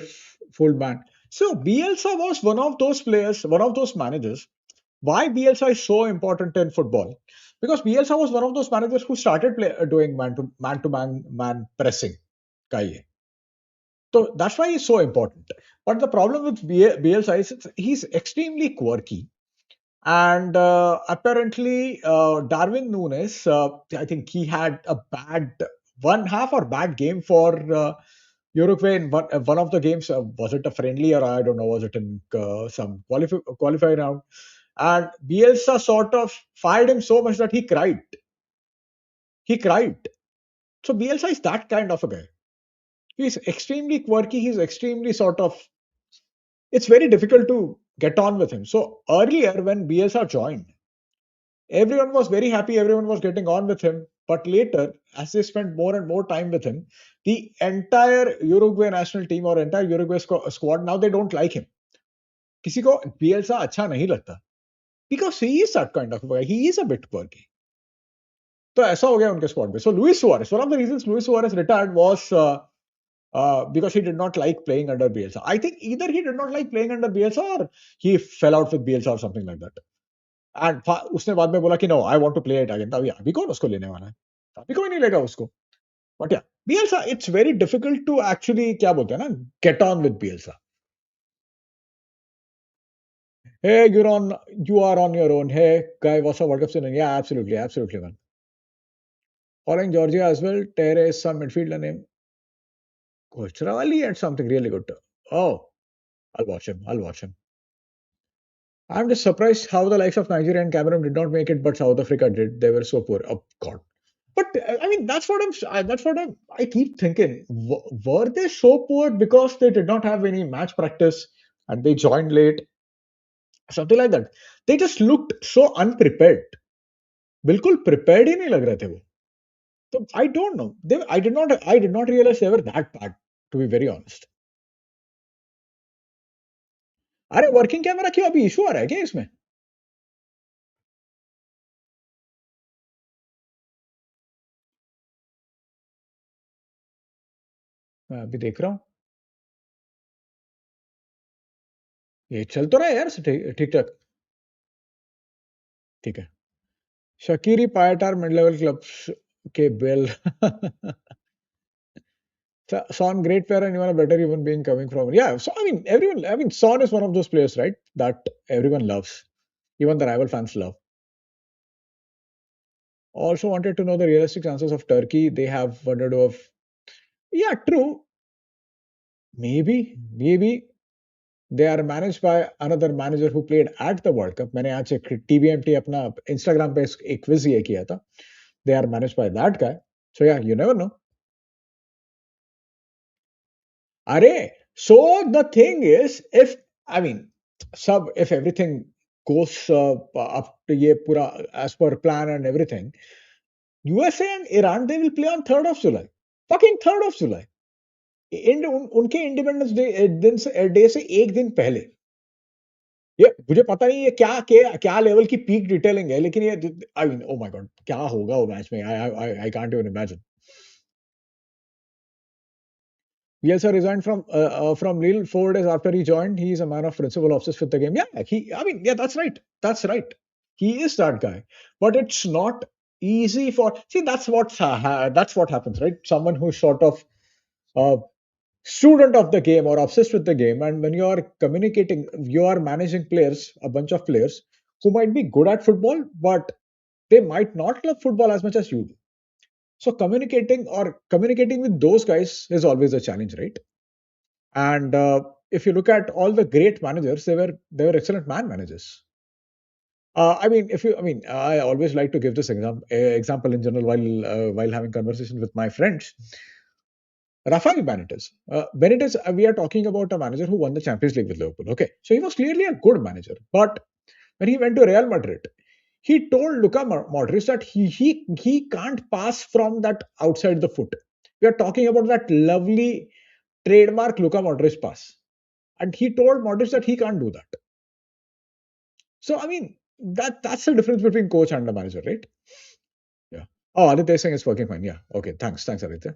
Speaker 1: full band? So Bielsa was one of those players, one of those managers. Why Bielsa is so important in football? Because Bielsa was one of those managers who started doing man pressing. Kaiye. So that's why he's so important. But the problem with Bielsa is he's extremely quirky. And apparently, Darwin Nunes, I think he had a bad one half or bad game for Uruguay in one of the games. Was it a friendly or I don't know? Was it in some qualifying round? And Bielsa sort of fired him so much that he cried. He cried. So Bielsa is that kind of a guy. He's extremely quirky. He's extremely sort of. It's very difficult to get on with him. So earlier when Bielsa joined, everyone was very happy, everyone was getting on with him. But later, as they spent more and more time with him, the entire Uruguay national team or entire Uruguay squad now they don't like him. किसी को बियल्सा अच्छा नहीं लगता because he is that kind of guy. He is a bit quirky. तो ऐसा हो गया उनके स्क्वाड में. So Luis Suarez, one of the reasons Luis Suarez retired was because he did not like playing under Bielsa. I think either he did not like playing under Bielsa or he fell out with Bielsa or something like that. And उसने बाद में बोला कि no I want to play it again अभी अभी कौन उसको लेने वाला है अभी कोई नहीं लेगा उसको but yeah Bielsa it's very difficult to actually क्या बोलते हैं ना get on with Bielsa hey you are on your own hey guy what's up world cup soon yeah absolutely man following Georgia as well Tere is some midfielder name Kochravali and something really good oh I'll watch him I'm just surprised how the likes of Nigeria and Cameroon did not make it, but South Africa did. They were so poor. Oh God! But I mean, I keep thinking. Were they so poor because they did not have any match practice and they joined late, something like that? They just looked so unprepared. बिल्कुल prepared ही नहीं लग रहे थे वो. So I don't know. I did not realize they were that bad. To be very honest. अरे working camera क्यों अभी issue आ रहा है क्या इसमें? मैं अभी देख रहा हूँ। ये चल तो रहा है यार, ठीक ठीक ठाक। ठीक है। शकीरी पायटार मिड लेवल क्लब्स के bell Son, great player, and even a better human being coming from. Yeah, so I mean, everyone. I mean, Son is one of those players, right? That everyone loves, even the rival fans love. Also, wanted to know the realistic chances of Turkey. They have wondered of. Yeah, true. Maybe they are managed by another manager who played at the World Cup. मैंने आज एक TVMT अपना Instagram पे एक quiz ये किया था. They are managed by that guy. So yeah, you never know. Array. So the thing is, if I mean, if everything goes up to ye pura as per plan and everything, USA and Iran they will play on 3rd of July. Fucking 3rd of July. उनके independence day दिन से day से एक दिन पहले ये मुझे पता नहीं ये क्या लेवल की पीक डिटेलिंग है लेकिन ये I mean oh my God क्या होगा वो मैच में I can't even imagine Bielsa resigned from Lille 4 days after he joined. He's a man of principle, obsessed with the game. Yeah, I mean, yeah, that's right. That's right. He is that guy. But it's not easy for. See, that's what happens, right? Someone who's sort of a student of the game or obsessed with the game, and when you are communicating, you are managing players, a bunch of players who might be good at football, but they might not love football as much as you do. So communicating with those guys is always a challenge, right? And if you look at all the great managers, they were excellent man managers. I mean, I always like to give this example in general while having conversation with my friends. Rafael Benitez. Benitez, we are talking about a manager who won the Champions League with Liverpool. Okay, so he was clearly a good manager. But when he went to Real Madrid, he told Luka Modric that he can't pass from that outside the foot. We are talking about that lovely trademark Luka Modric pass. And he told Modric that he can't do that. So I mean that's the difference between coach and the manager, right? Yeah. Oh, Aditya is saying it's working fine. Yeah. Okay. Thanks, Aditya.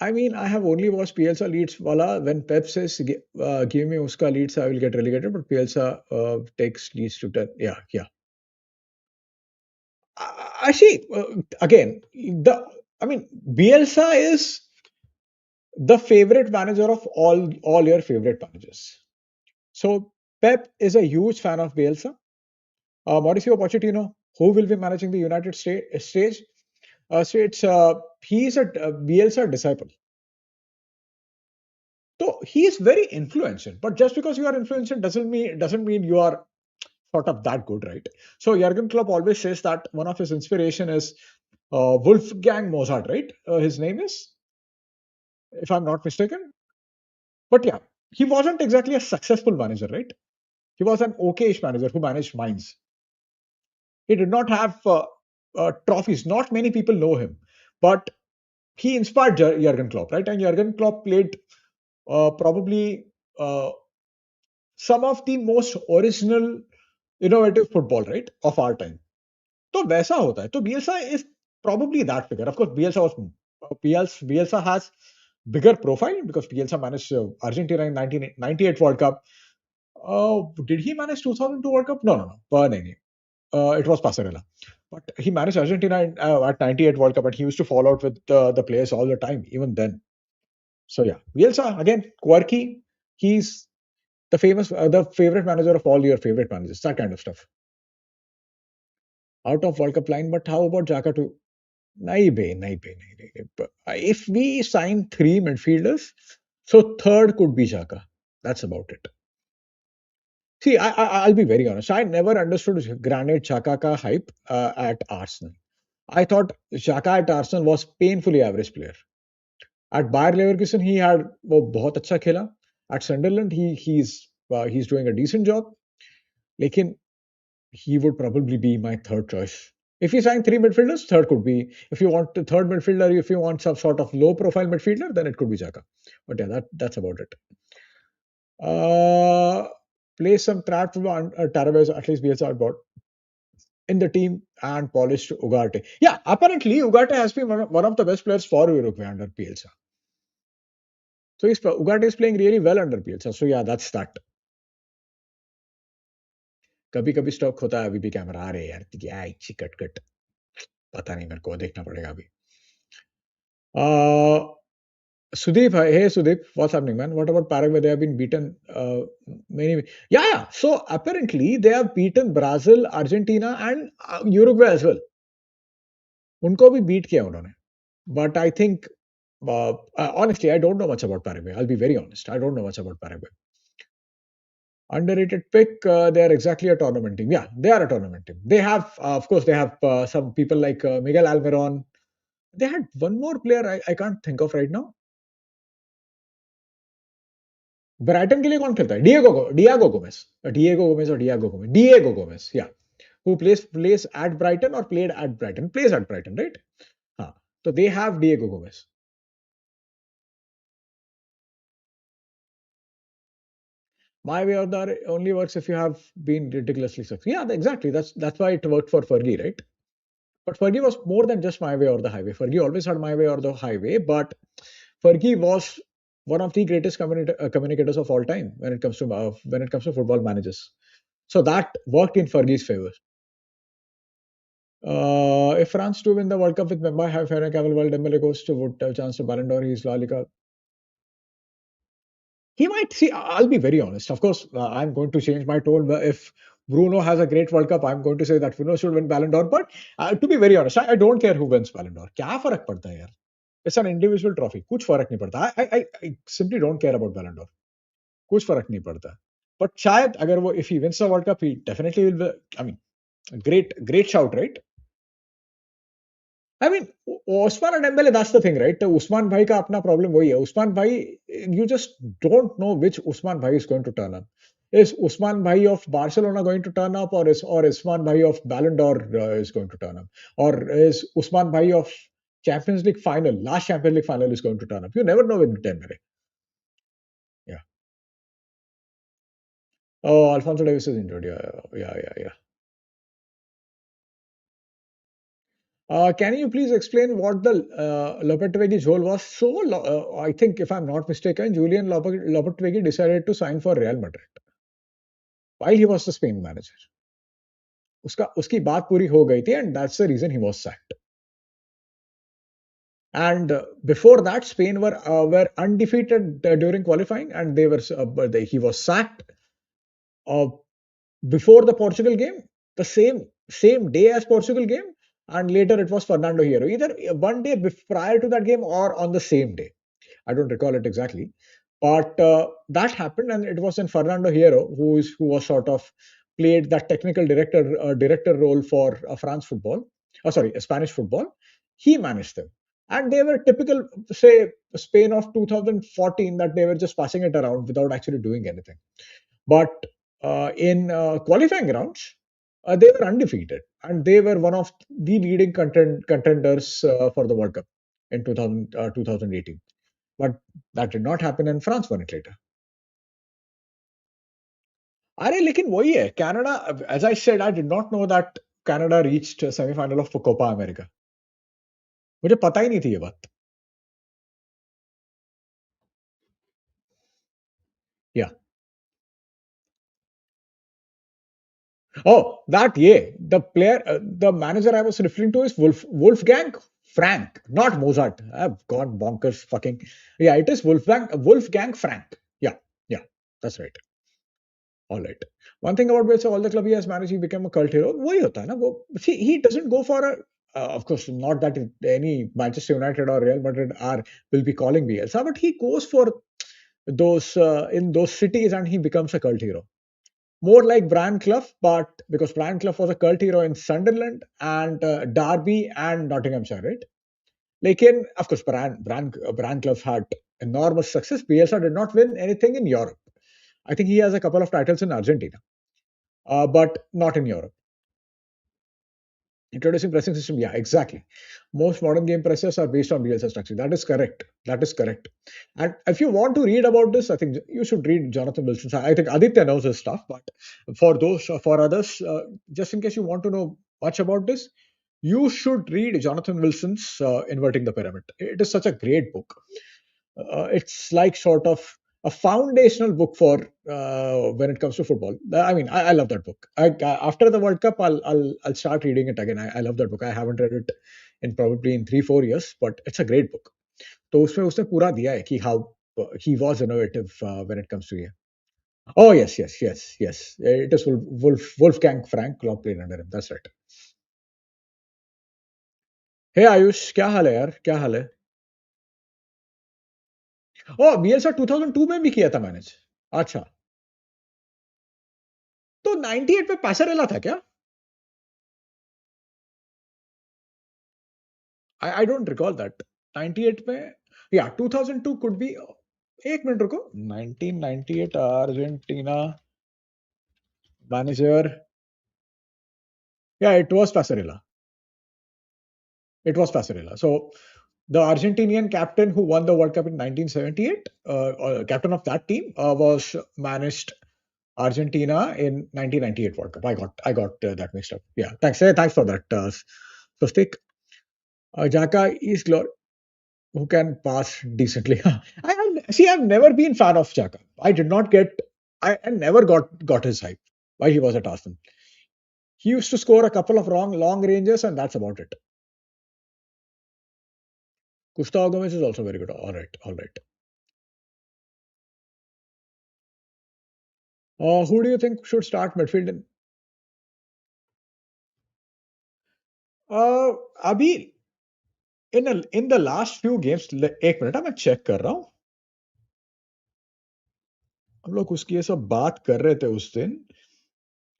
Speaker 1: I mean, I have only watched PLSA Leeds Wala when Pep says give me Uska Leeds, I will get relegated. But PLSA takes Leeds to 10. Yeah, yeah. Actually, again, Bielsa is the favorite manager of all your favorite managers. So Pep is a huge fan of Bielsa. Mauricio Pochettino, who will be managing the United States, he's a Bielsa disciple. So he is very influential. But just because you are influential doesn't mean you are sort of that good, right? So Jurgen Klopp always says that one of his inspiration is Wolfgang Mozart, right? His name is, if I'm not mistaken. But yeah, he wasn't exactly a successful manager, right? He was an okayish manager who managed Mainz. He did not have trophies. Not many people know him, but he inspired Jurgen Klopp, right? And Jurgen Klopp played probably some of the most original, innovative football, right, of our time. तो वैसा होता है. तो Bielsa is probably that figure. Of course, Bielsa has bigger profile because Bielsa managed Argentina in 1998 World Cup. Did he manage 2002 World Cup? No. नहीं. It was Pasarela. But he managed Argentina at 98 World Cup and he used to fall out with the players all the time, even then. So yeah, Bielsa, again, quirky. He's the favorite manager of all your favorite managers, that kind of stuff. Out of World Cup line, but how about Jaka too? नहीं. If we sign three midfielders, so third could be Jaka. That's about it. See, I'll be very honest. I never understood Granit Xhaka ka hype at Arsenal. I thought Xhaka at Arsenal was painfully average player. At Bayer Leverkusen, he had वो बहुत अच्छा खेला. At Sunderland, he's doing a decent job. लेकिन he would probably be my third choice. If you sign three midfielders, third could be. If you want the third midfielder, if you want some sort of low profile midfielder, then it could be Xhaka. But yeah, that's about it. Uh, Play some trap Taraves, at least Bielsa about. in the team and polished Ugarte. Yeah, apparently Ugarte has been one of the best players for Uruguay under Bielsa. So Ugarte is playing really well under Bielsa. So yeah, that's that. कभी कभी stock होता है अभी भी camera आ रहे हैं यार क्या कट कट पता नहीं मेरे को देखना पड़ेगा अभी uh, Sudeep, hey Sudeep, what's happening, man? What about Paraguay? They have been beaten many. Yeah, yeah. So apparently they have beaten Brazil, Argentina, and Uruguay as well. उनको भी beat किया उन्होंने. But I think, honestly, I don't know much about Paraguay. I'll be very honest. I don't know much about Paraguay. Underrated pick. They are exactly a tournament team. Yeah, they are a tournament team. They have, of course, they have some people like Miguel Almiron. They had one more player I can't think of right now. Brighton के लिए कौन खेलता है Diego Gomes Diego Gomes और Diego Gomes या who plays at Brighton or played at Brighton plays at Brighton right हाँ तो they have Diego Gomez. My way or the only works if you have been ridiculously successful. Yeah, exactly. That's why it worked for Fergie, right? But Fergie was more than just my way or the highway. Fergie always had my way or the highway, but Fergie was one of the greatest communicators of all time when it comes to football managers. So that worked in Fergie's favor. If France do win the World Cup with Mbappe, have Ferrer Cavill, while Dembele goes to would have a chance to Ballon d'Or, he's La Liga. He might see. I'll be very honest. Of course, I'm going to change my tone. If Bruno has a great World Cup, I'm going to say that Bruno should win Ballon d'Or. But to be very honest, I don't care who wins Ballon d'Or. क्या फर्क पड़ता है यार? It's an individual trophy. कुछ फर्क नहीं पड़ता. I simply don't care about Ballon d'Or. कुछ फर्क नहीं पड़ता. But शायद अगर वो if he wins the World Cup, he definitely will. I mean, great shout, right? I mean, Usman and Dembele, that's the thing, right? The Usman bhai ka apna problem wahi hai. Usman bhai, you just don't know which Usman bhai is going to turn up. Is Usman bhai of Barcelona going to turn up, or Usman bhai of Ballon d'Or is going to turn up, or is Usman bhai of Champions League final, last Champions League final is going to turn up? You never know with Dembele. Yeah. Oh, Alfonso Davis is injured. Yeah. Can you please explain what the Lopetegui's role was? I think, if I'm not mistaken, Julian Lopetegui decided to sign for Real Madrid while he was the Spain manager. उसकी बात पूरी हो गई थी, and that's the reason he was sacked. And before that, Spain were undefeated during qualifying, and he was sacked uh, before the Portugal game, the same day as Portugal game, and later it was Fernando Hierro, either one day prior to that game or on the same day. I don't recall it exactly, but that happened, and it was in Fernando Hierro who was sort of played that technical director role for France football. Oh, sorry, Spanish football. He managed them, and they were typical, say, Spain of 2014, that they were just passing it around without actually doing anything. But in qualifying rounds, they were undefeated, and they were one of the leading contenders for the World Cup in 2018. But that did not happen, and France won it later. अरे लेकिन वही है Canada. As I said, I did not know that Canada reached semi-final of Copa America. मुझे पता ही नहीं थी ये बात. Yeah. Oh, the manager I was referring to is Wolfgang Frank, not Mozart. I've gone bonkers. Fucking yeah, it is Wolfgang Frank. Yeah, that's right. All right. One thing about Bielsa, all the club he has managed, he became a cult hero. वही होता है ना वो. See, he doesn't go for a. Of course, not that any Manchester United or Real Madrid will be calling Bielsa, but he goes for those in those cities, and he becomes a cult hero. More like Brian Clough, but because Brian Clough was a cult hero in Sunderland and Derby and Nottinghamshire, right? Lekin, of course, Brian Clough had enormous success. Bielsa did not win anything in Europe. I think he has a couple of titles in Argentina, but not in Europe. Introducing pressing system, yeah, exactly. Most modern game presses are based on Bielsa structure. That is correct. And if you want to read about this, I think you should read Jonathan Wilson's. I think Aditya knows his stuff, but for others, just in case you want to know much about this, you should read Jonathan Wilson's Inverting the Pyramid. It is such a great book. It's like sort of a foundational book for when it comes to football. I mean, I love that book. After the World Cup, I'll start reading it again. I love that book. I haven't read it in probably in 3 4 years, but it's a great book. तो उसमें उसने पूरा दिया है कि how he was innovative when it comes to ये. Oh yes, yes, yes, yes. It is Wolfgang Frank Klopp played under him. That's right. Hey Ayush क्या हाल है यार क्या हाल है ओ बीएलसा 2002 में भी किया था मैनेज अच्छा तो 98 में पैसारेला था क्या आई डोंट रिकॉल दैट 98 में या 2002 कुड बी एक मिनट रुको 1998 अर्जेंटीना मैनेजर या it was Pasarela. So the Argentinian captain who won the World Cup in 1978, captain of that team, was managed Argentina in 1998 World Cup. I got that mixed up. Yeah, thanks for that. Swastik. Jaka is who can pass decently. See. I've never been fan of Jaka. I did not get. I never got his hype while he was at Arsenal. He used to score a couple of long ranges, and that's about it. Gustavo Gomez is also very good. All right, all right. Who do you think should start midfield? अभी in the last few games एक minute मैं check कर रहा हूँ हम लोग उसकी ये सब बात कर रहे थे उस दिन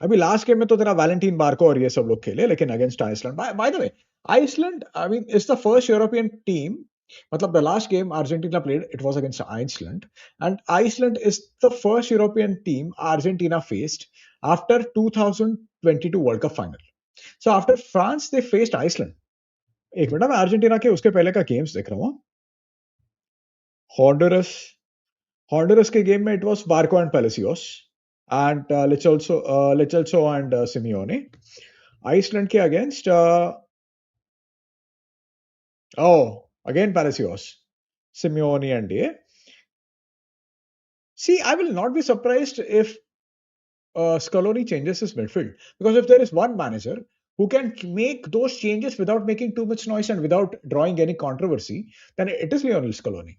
Speaker 1: अभी लास्ट गेम में तो तेरा वैलेंटीन बार्को और ये सब लोग खेले लेकिन against Iceland by the way Iceland I mean it's the first European team मतलब the last game Argentina played it was against Iceland and Iceland is the first European team Argentina faced after 2022 World Cup final. So after France they faced Iceland. एक minute मैं Argentina के उसके पहले का games देख रहा हूँ हॉन्डुरस हॉन्डुरस के गेम में it was Barco and Palacios and Lo Celso and Simeone Iceland के against again Palacios Simeone and ये see I will not be surprised if Scaloni changes his midfield because if there is one manager who can make those changes without making too much noise and without drawing any controversy, then it is Lionel Scaloni.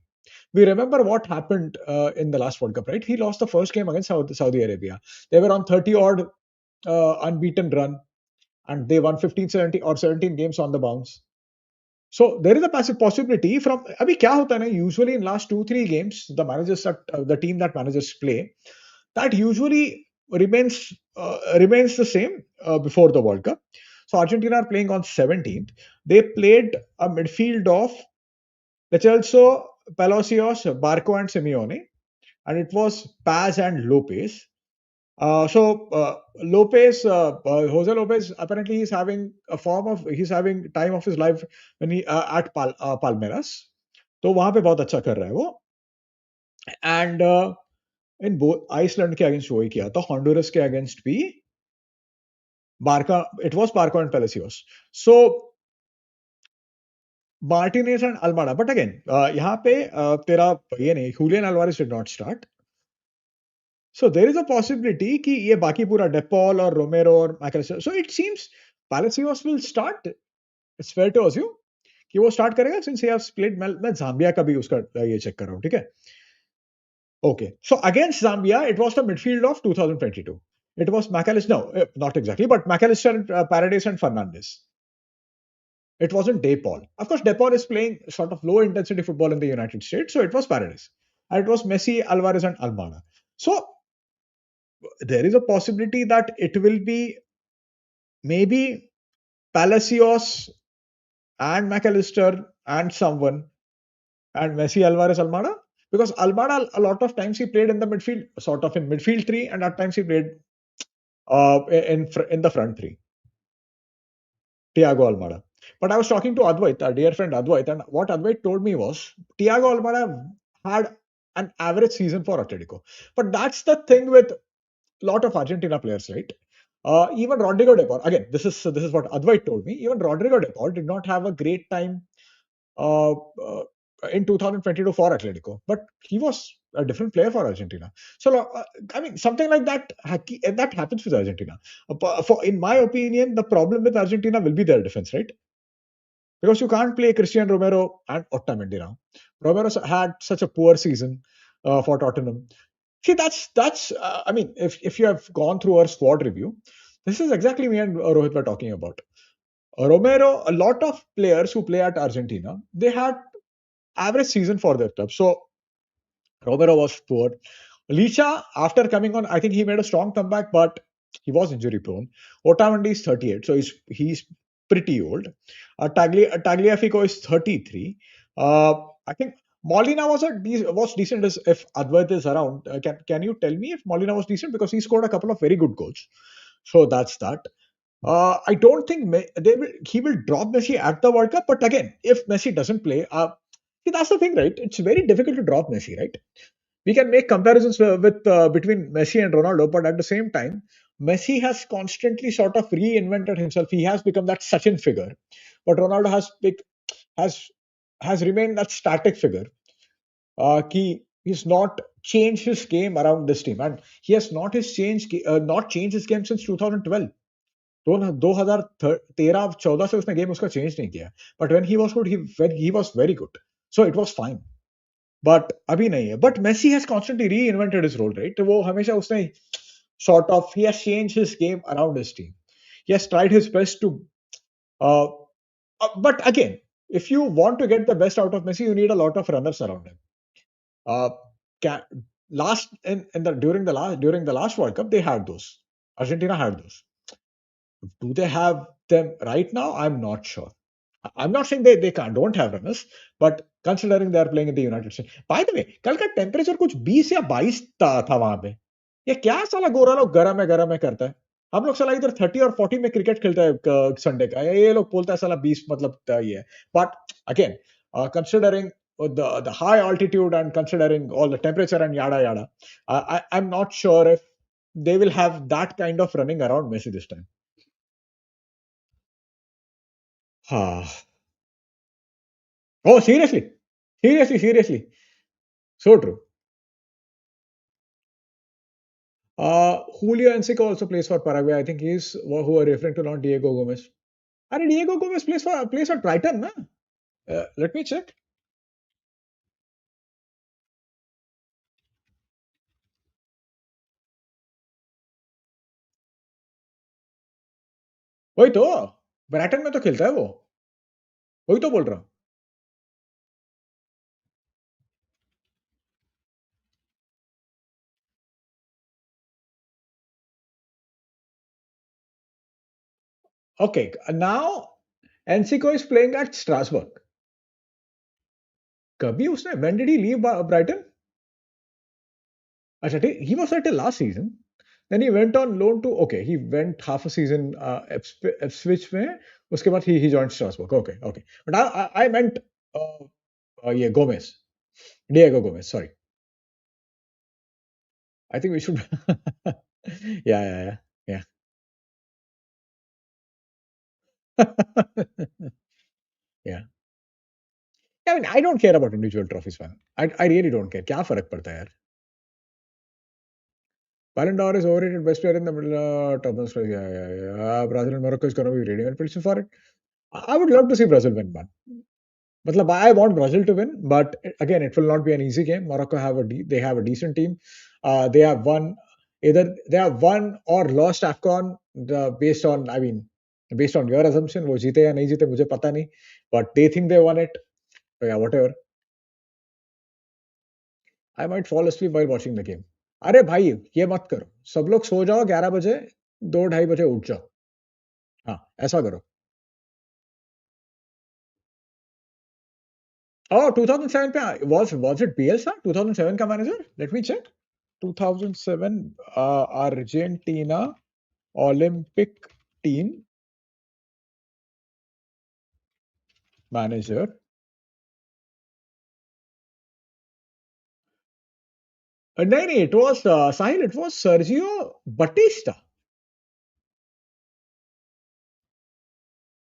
Speaker 1: We remember what happened in the last World Cup, right? He lost the first game against Saudi Arabia. They were on 30 odd unbeaten run and they won 15, 17 or 17 games on the bounce. So there is a passive possibility from अभी क्या होता है ना usually in last 2 3 games the team that managers play that usually remains the same before the World Cup. So Argentina are playing on 17th. They played a midfield of Lechelso, Palacios, Barco, and Simeone, and it was Paz and Lopez. Jose Lopez apparently he's having time of his life when he at Palmeiras. तो वहां पे बहुत अच्छा कर रहा है वो and in Iceland के अगेंस्ट वही किया था हॉन्डुरस के अगेंस्ट भी Barco it was Barco and Palacios so Martinez and Almada but again यहाँ पे तेरा ये नहीं Julian Alvarez did not start So there is a possibility कि ये बाकी पूरा डेपॉल और रोमेरो और McAllister so it seems Palacios will start. It's fair to assume कि वो स्टार्ट करेगा since he has played मैं जाम्बिया का भी उसका ये चेक कर रहा हूँ ठीक है Okay, so against Zambia it was the midfield of 2022. It was McAllister, no, not exactly, but McAllister, Paredes, and Fernandes. It wasn't DePaul. Of course, DePaul is playing sort of low intensity football in the United States, so it was Paredes. And it was Messi, Alvarez, and Almada. So there is a possibility that it will be maybe Palacios and McAllister and someone and Messi, Alvarez, Almada. Because Almada, a lot of times he played in the midfield, sort of in midfield three, and at times he played in the front three. Thiago Almada. But I was talking to Advait, our dear friend Advait, and what Advait told me was Thiago Almada had an average season for Atletico. But that's the thing with a lot of Argentina players, right? Even Rodrigo De Paul, again, this is what Advait told me. Even Rodrigo De Paul did not have a great time uh, uh, in 2022 for Atletico, but he was a different player for Argentina. So, I mean, something like that that happens with Argentina. In my opinion, the problem with Argentina will be their defense, right? Because you can't play Christian Romero and Otamendi now. Romero had such a poor season for Tottenham. See, that's. I mean, if you have gone through our squad review, this is exactly me and Rohit were talking about. Romero, a lot of players who play at Argentina, they had average season for their club. So Romero was poor. Licha, after coming on, I think he made a strong comeback, but he was injury prone. Otamendi is 38, so he's pretty old. Tagliafico is 33. I think Molina was decent as if Advait is around. Can you tell me if Molina was decent because he scored a couple of very good goals. So that's that. I don't think he will drop Messi at the World Cup. But again, if Messi doesn't play, see, that's the thing, right? It's very difficult to drop Messi, right? We can make comparisons with between Messi and Ronaldo, but at the same time, Messi has constantly sort of reinvented himself. He has become that Sachin figure, but Ronaldo has has remained that static figure. He's not changed his game around this team, and he has not changed his game since 2012. 2013-14 से उसने game उसका change नहीं किया but when he was good he was very good so it was fine but अभी नहीं है but Messi has constantly री invented his role right वो हमेशा उसने sort of he has changed his game around his team. He has tried his best to uh, but again if you want to get the best out of Messi you need a lot of runners around him. uh, last in the during the last World Cup they had those. Argentina had those. Do they have them right now? I'm not sure. I'm not saying they don't have runners, but considering they are playing in the United States. By the way, कल का temperature कुछ 20 या 22 था वहां पे. ये क्या साला गोरा लोग गरम है करता है. हम लोग साला इधर 30 और 40 में क्रिकेट खेलता है संडे का. ये लोग बोलता है साला 20 मतलब ये है. But again, considering the high altitude and considering all the temperature and yada yada, I'm not sure if they will have that kind of running around Messi this time. Oh, seriously? Seriously. So true. Julio Enciso also plays for Paraguay. I think he's who are referring to, not Diego Gomez. And Diego Gomez plays for Brighton, na? Let me check. वही तो Brighton में तो खेलता है वो. वही तो बोल रहा हूँ. Okay, now Enciso is playing at Strasbourg. कभी उसने when did he leave Brighton? अच्छा, he was there till last season. Then he went on loan to, okay, he went half a season Ipswich में. उसके बाद he joined Strasbourg. Okay. But I meant yeah, Gomez. Diego Gomez, sorry. I think we should. Yeah. Yeah. I mean, I don't care about individual trophies, man. I really don't care. क्या फर्क पड़ता है यार? Ballon d'Or is overrated. Best player in the middle. Top most player. Yeah. Brazil and Morocco is going to be really well positioned for it. I would love to see Brazil win, man. Matlab, I want Brazil to win, but again, it will not be an easy game. Morocco they have a decent team. They have won they have won or lost AFCON based on, I mean, based on your assumption. वो जीते या नहीं जीते मुझे पता नहीं, but they think they won it. So yeah, whatever. I might fall asleep while watching the game. अरे भाई ये मत करो. सब लोग सो जाओ 11 बजे, 2 ढाई बजे उठ जाओ. हाँ, ऐसा करो. Oh, 2007 पे was it Bielsa? 2007 का manager? Let me check. 2007 Argentina Olympic team manager. नहीं, it was Sahil, it was Sergio Batista.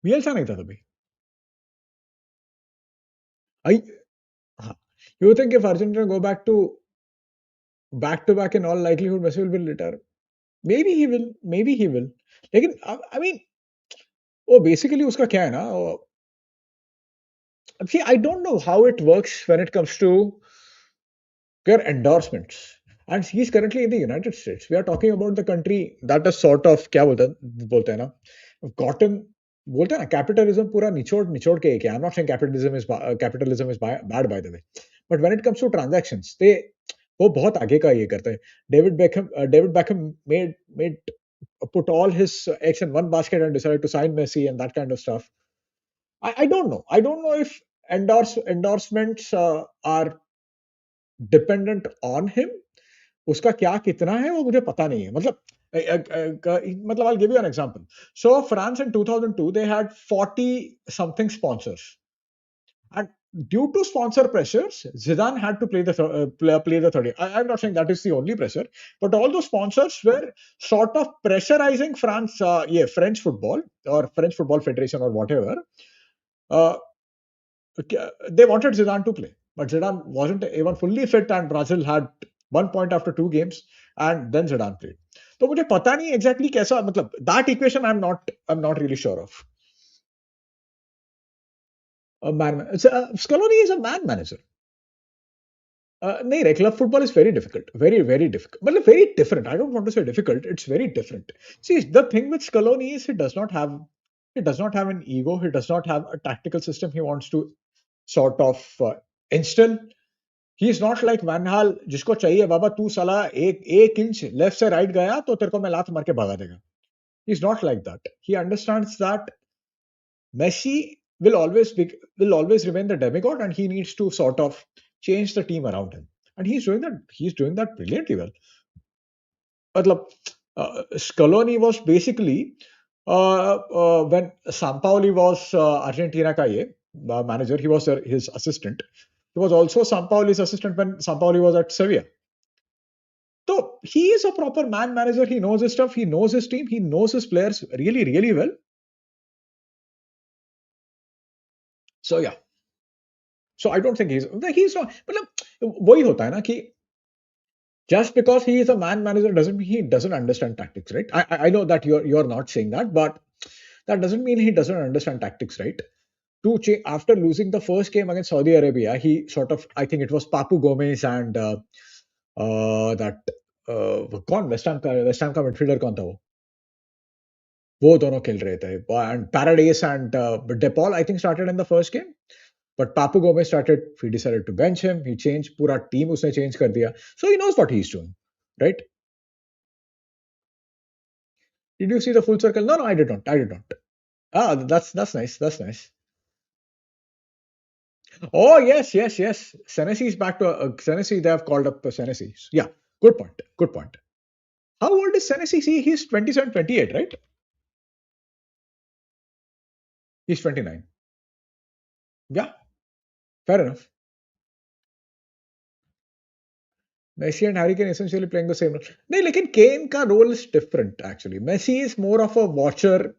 Speaker 1: बियल्सा नहीं था तभी. I you think if Argentina go back to back, in all likelihood Messi will retire. Maybe he will, maybe he will. लेकिन I mean वो basically उसका क्या है ना see I don't know how it works when it comes to their endorsements. And he's currently in the United States. We are talking about the country that is sort of क्या बोलते हैं ना gotten बोलते हैं ना capitalism पूरा निचोड़ निचोड़ के एक है. I'm not saying capitalism is bad by the way, but when it comes to transactions, वो बहुत आगे का ये करते हैं. David Beckham made put all his eggs in one basket and decided to sign Messi and that kind of stuff. I don't know. I don't know if endorsements are dependent on him. उसका क्या कितना है वो मुझे पता नहीं है. मतलब I'll give you an example. So France in 2002 they had 40 something sponsors, and due to sponsor pressures, Zidane had to play the 30. I'm not saying that is the only pressure, but all those sponsors were sort of pressurizing France, French football or French Football Federation or whatever. Uh, they wanted Zidane to play, but Zidane wasn't even fully fit, and Brazil had 1 point after 2 games, and then Zidane played. तो मुझे पता नहीं exactly कैसा मतलब that equation I'm not really sure of. Scaloni is a man manager. नहीं रे club football is very difficult, very difficult. मतलब very different. I don't want to say difficult. It's very different. See, the thing with Scaloni is he does not have an ego. He does not have a tactical system he wants to sort of instill. He is not like Van Hal जिसको चाहिए बाबा तू साला एक inch left से right गया तो तेरे को मैं लात मार के भगा देगा. He's not like that. He understands that Messi will always remain the demigod, and he needs to sort of change the team around him. And he's doing that. He's doing that brilliantly well. मतलब Scaloni was basically when Sampaoli was Argentina का ये manager, he was his assistant. He was also Sampaoli's assistant when Sampaoli was at Sevilla. So he is a proper man manager. He knows his stuff. He knows his team. He knows his players really well. So yeah. So I don't think he's not. मतलब वही होता है ना कि just because he is a man manager doesn't mean he doesn't understand tactics, right? I know that you're not saying that, but that doesn't mean he doesn't understand tactics, right? After losing the first game against Saudi Arabia, he sort of, I think it was Papu Gomez and that कौन West Ham का midfielder कौन था वो दोनों खेल रहे थे and Paradise and De Paul I think started in the first game. But Papu Gomez started, he decided to bench him, he changed, पूरा team उसने change कर दिया. So he knows what he's doing, right? Did you see the full circle? No, I did not. Ah, that's nice. That's nice. Oh yes. Senesi is back to Senesi. They have called up Senesi. Yeah, good point. Good point. How old is Senesi? See, he's 27, 28, right? He's 29. Yeah, fair enough. Messi and Harry Kane essentially playing the same role. No, लेकिन Kane का role is different actually. Messi is more of a watcher.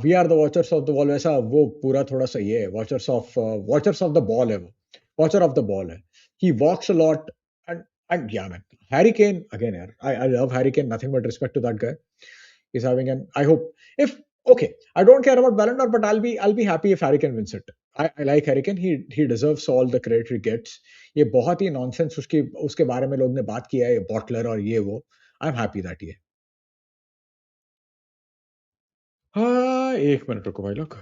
Speaker 1: We are the watchers of the ball. वैसा वो पूरा थोड़ा सा ये है. Watchers of the ball है वो. Watcher of the ball है. He walks a lot and yeah man. Harry Kane again यार. I love Harry Kane. Nothing but respect to that guy. He's having an. I hope if okay. I don't care about Ballon d'Or, but I'll be happy if Harry Kane wins it. I like Harry Kane. He deserves all the credit he gets. ये बहुत ही nonsense उसके बारे में लोग ने बात किया है बॉटलर और ये वो. I'm happy that ये. हाँ एक मिनट रुको भाई लोग.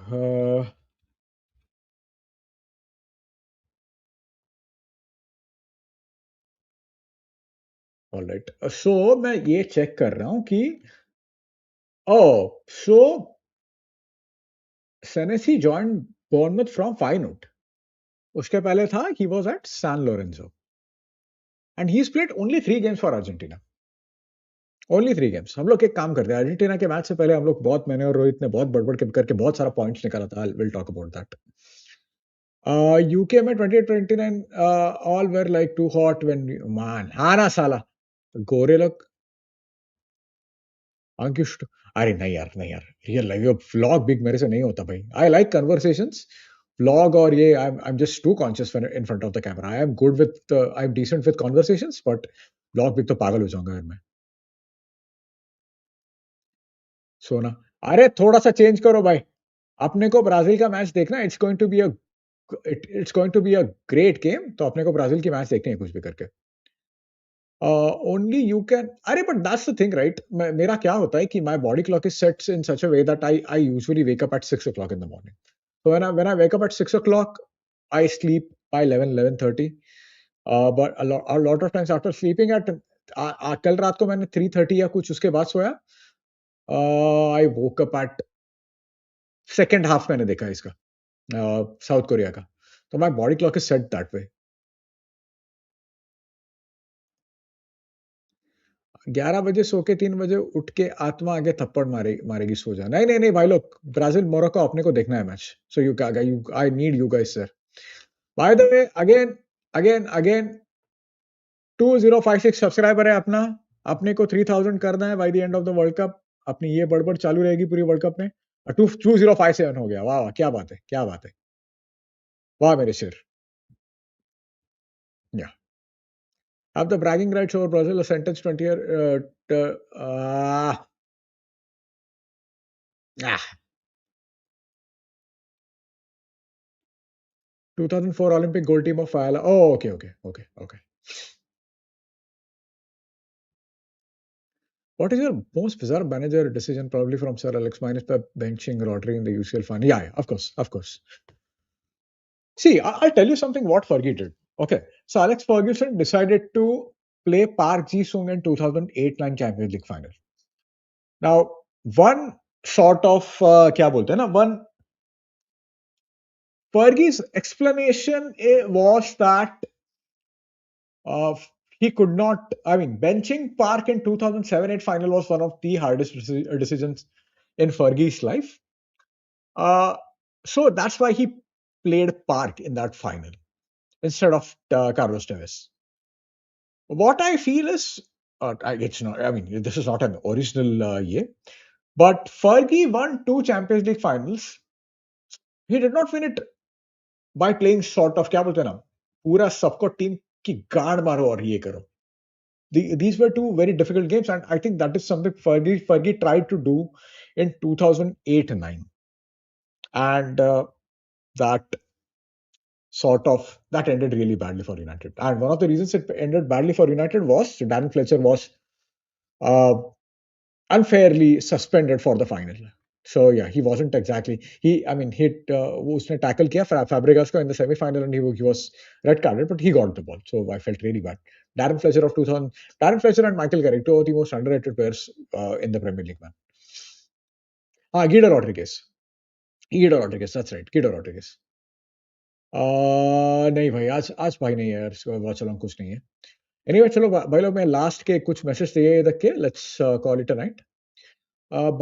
Speaker 1: ऑलराइट सो मैं ये चेक कर रहा हूँ कि so Senesi join Bournemouth from Feyenoord. उसके पहले था he was at San Lorenzo and he played only 3 games for Argentina. Only 3 games. हम लोग एक काम करते हैं अर्जेंटीना के मैच से पहले हम लोग मैंने और रोहित ने बहुत बड़बड़ करके बहुत सारा पॉइंट्स निकाला था. Will talk about that. UK में 2029 all were like too hot when मान आना साला गोरे लोग अंकुश अरे नहीं यार नहीं यार रियल लाइफ व्लॉग बिग मेरे से नहीं होता भाई आई लाइक कन्वर्सेशंस व्लॉग और ये I am just too conscious in front of the camera I am good with I am decent with conversations but vlog big तो पागल हो जाऊंगा यार मैं सोना अरे थोड़ा सा चेंज करो भाई अपने को ब्राजील का मैच देखना it's going to be a it's going to be a great game तो अपने को ब्राजील की मैच देखनी है कुछ भी करके ओनली यू कैन अरे but that's the thing right मेरा क्या होता है कि my body clock is sets in such a way that I usually wake up at 6 o'clock in the morning so when I wake up at 6 o'clock I sleep by 11:30 but a lot of times after sleeping at कल रात को मैंने 3:30 या कुछ उसके बाद सोया I woke up at second half मैंने देखा इसका साउथ कोरिया का तो my body clock is set that way 11 बजे सो के 3 बजे उठ के आत्मा आगे थप्पड़ मारेगी सो जा नहीं नहीं नहीं भाई लोग ब्राजील मोरक्को अपने को देखना है match so you I need you guys sir bye the way again again again 2056 subscriber है अपना अपने को 3000 करना है by the end of the world cup अपनी ये बड़बड़ चालू रहेगी पूरी वर्ल्ड कप में 2057 हो गया वाह वाह क्या बात है क्या बात है वाह मेरे शेर या have the bragging rights over Brazil a sentence 20 year 2004 Olympic gold team of Fala. Oh, okay, okay, okay, okay. What is your most bizarre manager decision, probably from Sir Alex minus by benching Rodri in the UCL final? Yeah, yeah, of course, of course. See, I'll tell you something what Fergie did. Okay, so Alex Ferguson decided to play Park Ji-sung in 2008-9 Champions League final. Now, one sort of, क्या बोलते हैं ना, one Fergie's explanation was that uh, he could not. I mean, benching Park in 2007-8 final was one of the hardest decisions in Fergie's life. Uh, so that's why he played Park in that final instead of Carlos Tevez. What I feel is, it's not. I mean, this is not an original year, but Fergie won two Champions League finals. He did not win it by playing sort of क्या बोलते हैं ना पूरा सबको team की गांड मारो और ये करो these were two very difficult games, and I think that is something Fergie tried to do in 2008-9, and that that ended really badly for United. And one of the reasons it ended badly for United was Darren Fletcher was uh, unfairly suspended for the final. So yeah, he wasn't exactly he. I mean, hit उसने tackle किया Fabregas को in the semi-final, and he was red carded, but he got the ball. So I felt really bad. Darren Fletcher of 2000, Darren Fletcher and Michael Carrick, two of the most underrated players in the Premier League, man. Guido Rodriguez. Guido Rodriguez, that's right. Guido Rodriguez. नहीं भाई आज भाई नहीं है यार बहुत चलो कुछ नहीं है एनीवे चलो भाई लोग मैं लास्ट के कुछ मैसेज दिए रख के let's call it a night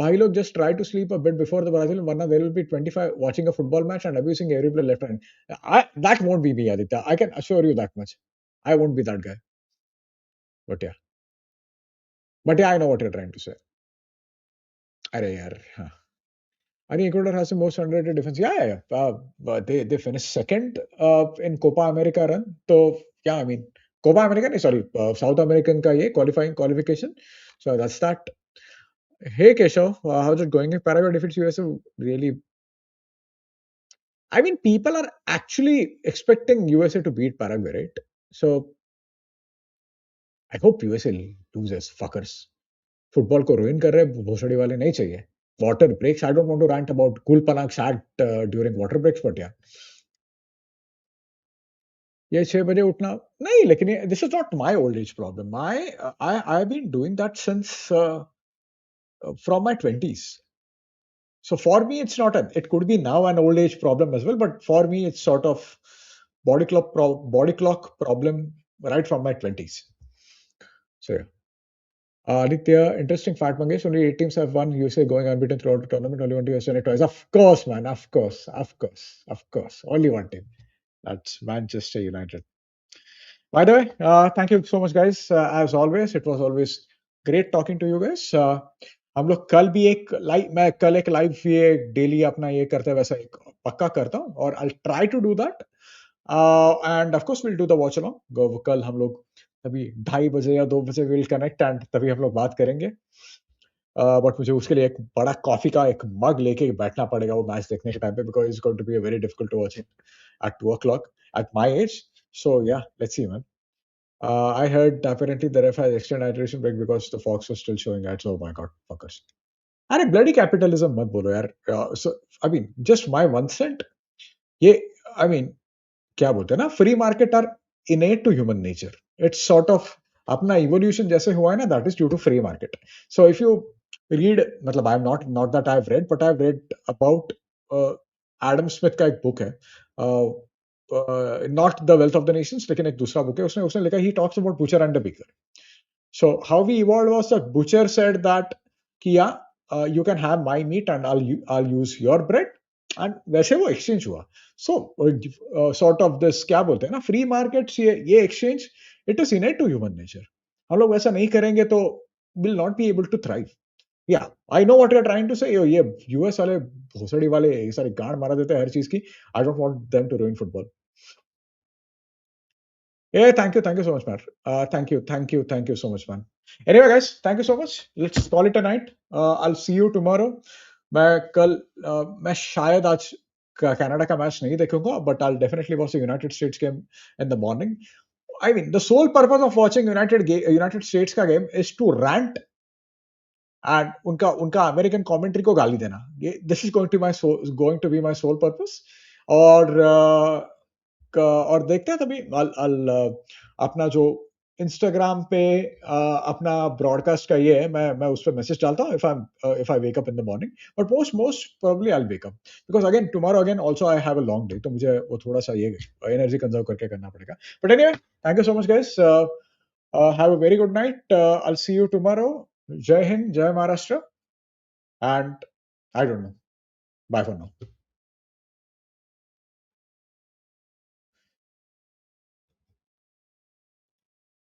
Speaker 1: भाई लोग just try to sleep a bit before the Brazil वरना there will be 25 watching a football match and abusing every player left and that won't be me Aditya I can assure you that much I won't be that guy but yeah I know what you're trying to say अरे यार हाँ I think Ecuador has the most underrated defense. Yeah. But they finished second in Copa America run. So yeah, I mean Copa America, sorry, South American ka ye qualification. So that's that. Hey Keshav, how's it going? If Paraguay defeats USA, really, I mean, people are actually expecting USA to beat Paraguay, right? So I hope USA loses, fuckers. Football को ruin कर रहे भोसड़ी वाले नहीं चाहिए. Water breaks. I don't want to rant about Kulpanak sat during water breaks, but yeah. ये 6 बजे उठना नहीं लेकिन ये this is not my old age problem I have been doing that since from my 20s so for me it's not an it could be now an old age problem as well but for me it's sort of body clock problem right from my 20s so yeah. Aditya, interesting fact, Mangesh. Only 8 teams have won USA going unbeaten throughout the tournament. Only one team has done it twice. Of course, man. Of course. Of course. Of course. Only one team. That's Manchester United. By the way, thank you so much, guys. As always, it was always great talking to you guys. हम लोग कल भी एक live, मैं कल एक live ये daily अपना ये करते हैं वैसा एक पक्का करता हूँ, और I try to do that. And of course will do the watch along. कल हम लोग तभी 2:30 बजे या 2 बजे विल कनेक्ट, एंड तभी हम लोग बात करेंगे। बट मुझे उसके लिए एक बड़ा कॉफी का एक मग लेके बैठना पड़ेगा वो मैच देखने के टाइम पे, because it's going to be very difficult to watch it at 2 o'clock at my age. So yeah, let's see, man. I heard apparently the ref has extended hydration break because the Fox was still showing ads. Oh my god, fuckers! अरे bloody capitalism मत बोलो यार। So I mean, just my 1 cent. ये I mean, क्या बोलते हैं ना, free market are innate to human nature. It's sort of अपना इवोल्यूशन जैसे हुआ है ना, that is due to free market. So if you read, मतलब I am not that I have read, but I have read about Adam Smith का एक book है, not the Wealth of the Nations, लेकिन एक दूसरा book है, उसने उसने लिखा, he talks about butcher and the baker. So how we evolved was the butcher said that कि yeah, you can have my meat and I'll use your bread, and वैसे वो exchange हुआ। So sort of this, क्या बोलते हैं ना, free markets, ये exchange, it is innate to human nature। हम लोग वैसा नहीं करेंगे तो will not be able to thrive। Yeah, I know what you're trying to say। ये यूएस वाले भोसड़ी वाले ये सारे गांड मारा देते हैं हर चीज की। I don't want them to ruin football। Yeah, thank you so much, man. Thank you so much, man. Anyway, guys, thank you so much. Let's call it a night. I'll see you tomorrow. मैं शायद आज Canada का match नहीं देखूंगा, but I'll definitely watch the United States game in the morning. I mean, the sole purpose of watching United States का game is to rant and उनका उनका American commentary को गाली देना। ये this is going to be my sole purpose. और और देखते हैं तभी अपना जो इंस्टाग्राम पे अपना ब्रॉडकास्ट का ये है, मैं उस पर मैसेज डालता हूँ if I wake up in the morning. But most probably I will wake up, because again tomorrow again also I have a long day, तो मुझे वो थोड़ा सा ये एनर्जी कंजर्व करके करना पड़ेगा। But anyway, thank you so much guys. Have a very good night. I see you tomorrow. जय हिंद, जय Maharashtra, and I don't know, bye for now.